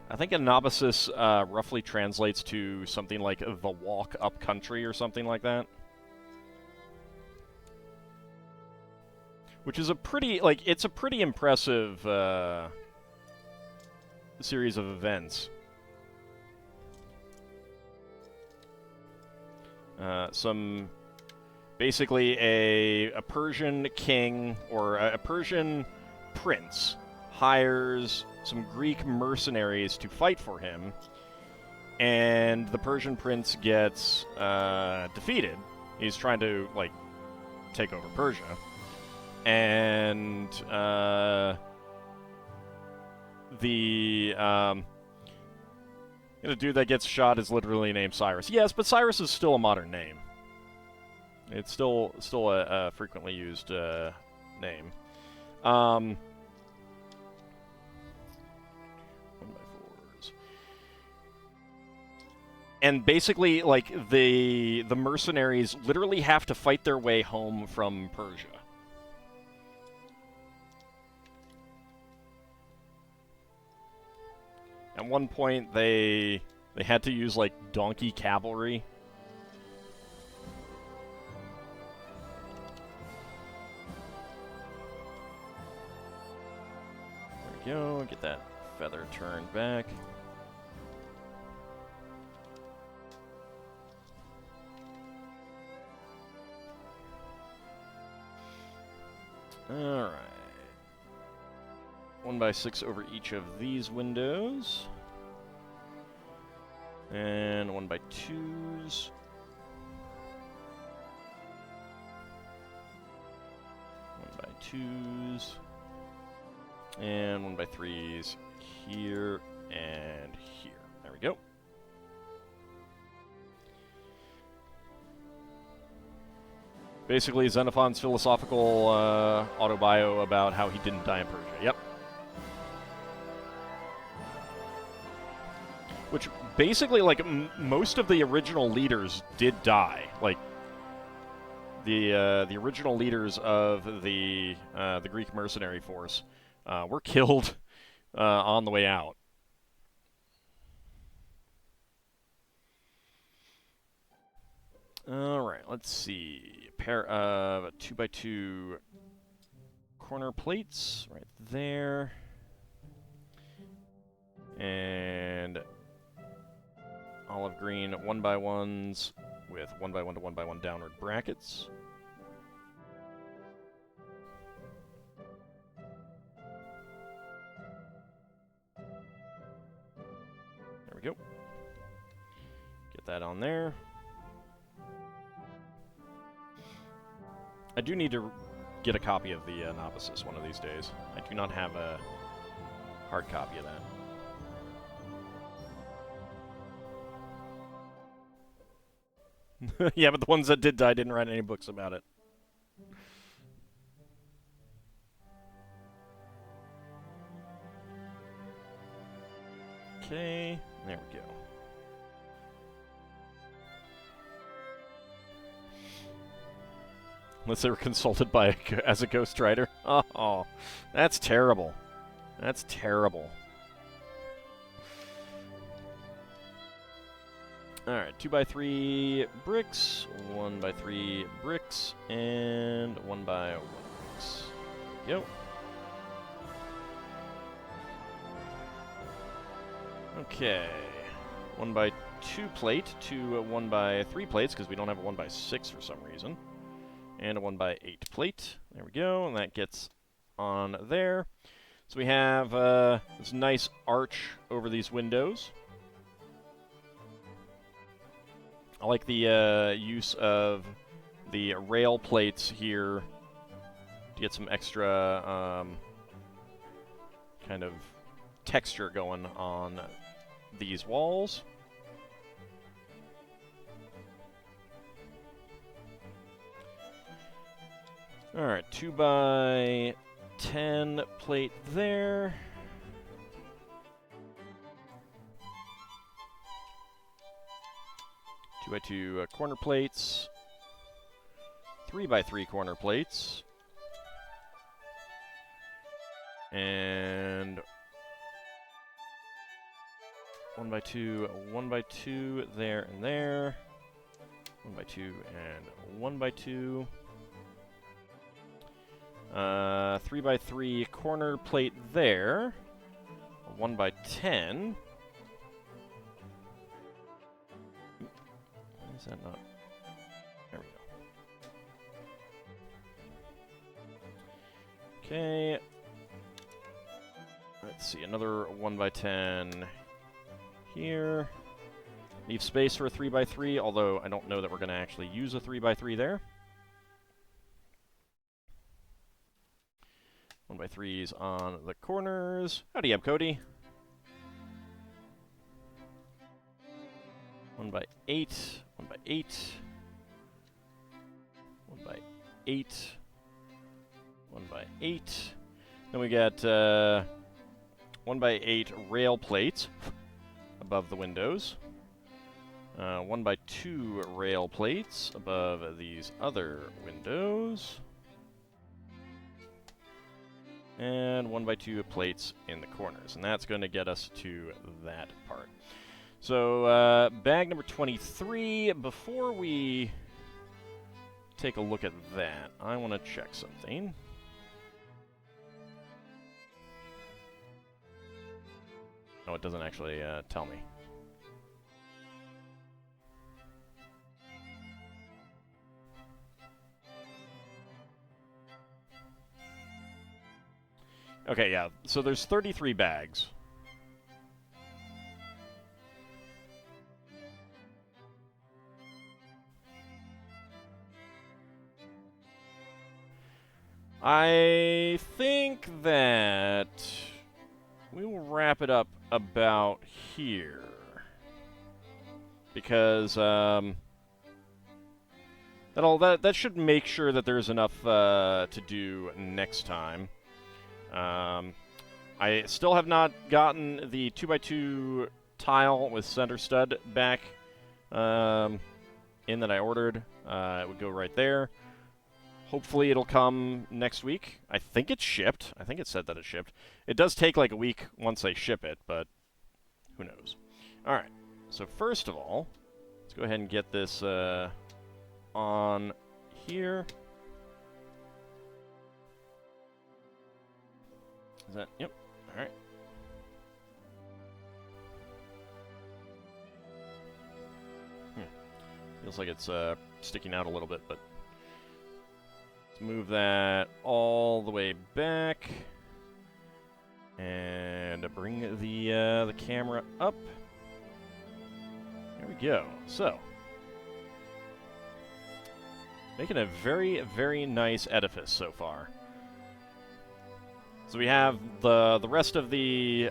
I think Anabasis roughly translates to something like the walk up country or something like that. which is a pretty, like, it's a pretty impressive series of events. Basically a Persian king, or a Persian prince, hires some Greek mercenaries to fight for him, and the Persian prince gets defeated. He's trying to, like, take over Persia, and the dude that gets shot is literally named Cyrus. Yes, but Cyrus is still a modern name. It's still a frequently used name. 1x4s. And basically, like, the mercenaries literally have to fight their way home from Persia. At one point, they had to use, like, donkey cavalry. There we go. Get that feather turned back. Alright. 1x6 over each of these windows. And 1x2s. 1x2s. And 1x3s here and here. There we go. Basically, Xenophon's philosophical autobio about how he didn't die in Persia. Yep. Which basically, like, most of the original leaders did die. Like, the original leaders of the Greek mercenary force were killed on the way out. All right, let's see. A pair of 2x2 corner plates right there, and olive green 1x1s with 1x1 to 1x1 downward brackets. There we go. Get that on there. I do need to get a copy of the Novices one of these days. I do not have a hard copy of that. Yeah, but the ones that did die didn't write any books about it. Okay, there we go. Unless they were consulted by as a ghostwriter. Oh, that's terrible. That's terrible. Alright, 2x3 bricks, 1x3 bricks, and 1x1 bricks. Yo. Okay. 1x2 plate to 1x3 plates, because we don't have a 1x6 for some reason. And a 1x8 plate. There we go, and that gets on there. So we have this nice arch over these windows. I like the use of the rail plates here to get some extra kind of texture going on these walls. Alright, 2x10 plate there. 2x2 corner plates. 3x3 corner plates. And 1x2, 1x2 there and there. 1x2 and 1x2. 3x3 corner plate there. A 1x10. Why is that not? There we go. Okay. Let's see, another 1x10 here. Leave space for a 3x3, although I don't know that we're going to actually use a 3x3 there. 1x3s on the corners. Howdy up, Cody. 1x8, 1x8, 1x8, 1x8. Then we got 1x8 rail plates above the windows. 1x2 rail plates above these other windows. And 1x2 plates in the corners. And that's going to get us to that part. So, bag number 23. Before we take a look at that, I want to check something. Oh, it doesn't actually tell me. Okay, yeah, so there's 33 bags. I think that we will wrap it up about here. Because, that should make sure that there's enough to do next time. I still have not gotten the 2x2 tile with center stud back in that I ordered. It would go right there. Hopefully it'll come next week. I think it's shipped. I think it said that it shipped. It does take like a week once they ship it, but who knows. Alright, so first of all, let's go ahead and get this on here. Is that? Yep. All right. Feels like it's sticking out a little bit, but let's move that all the way back and bring the camera up. There we go. So, making a very, very nice edifice so far. So we have the rest of the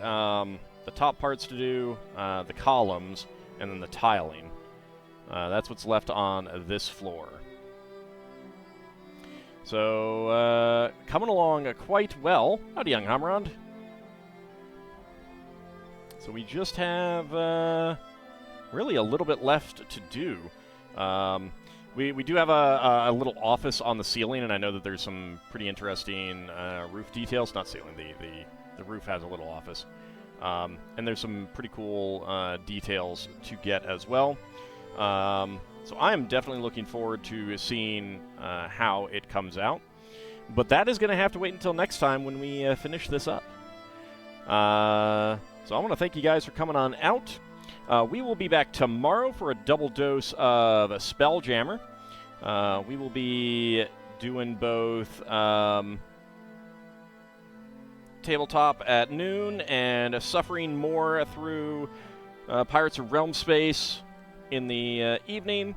top parts to do, the columns, and then the tiling. That's what's left on this floor. So, coming along quite well. Howdy, young Hamrond. So we just have really a little bit left to do. We do have a little office on the ceiling, and I know that there's some pretty interesting roof details. Not ceiling, the roof has a little office. And there's some pretty cool details to get as well. So I am definitely looking forward to seeing how it comes out. But that is going to have to wait until next time when we finish this up. So I want to thank you guys for coming on out. We will be back tomorrow for a double dose of Spelljammer. We will be doing both tabletop at noon and suffering more through Pirates of Realm Space in the evening.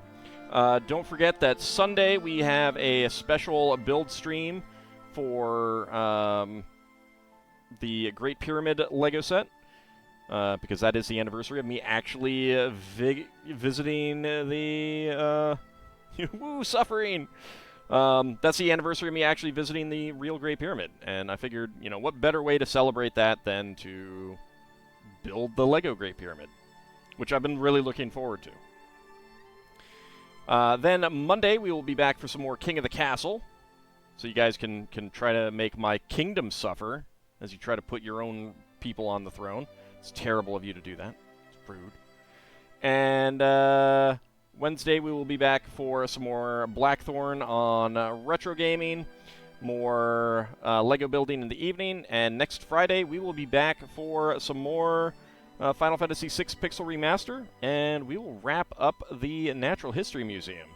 Don't forget that Sunday we have a special build stream for the Great Pyramid Lego set. Because that is the anniversary of me actually visiting the woo, suffering. That's the anniversary of me actually visiting the real Great Pyramid, and I figured, you know, what better way to celebrate that than to build the Lego Great Pyramid, which I've been really looking forward to. Then Monday we will be back for some more King of the Castle, so you guys can try to make my kingdom suffer as you try to put your own people on the throne. It's terrible of you to do that. It's rude. And Wednesday we will be back for some more Blackthorn on retro gaming. more Lego building in the evening, and next Friday we will be back for some more Final Fantasy VI Pixel Remaster, and we will wrap up the Natural History Museum.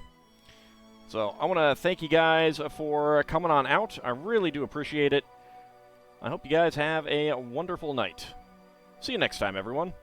So I want to thank you guys for coming on out. I really do appreciate it. I hope you guys have a wonderful night. See you next time, everyone.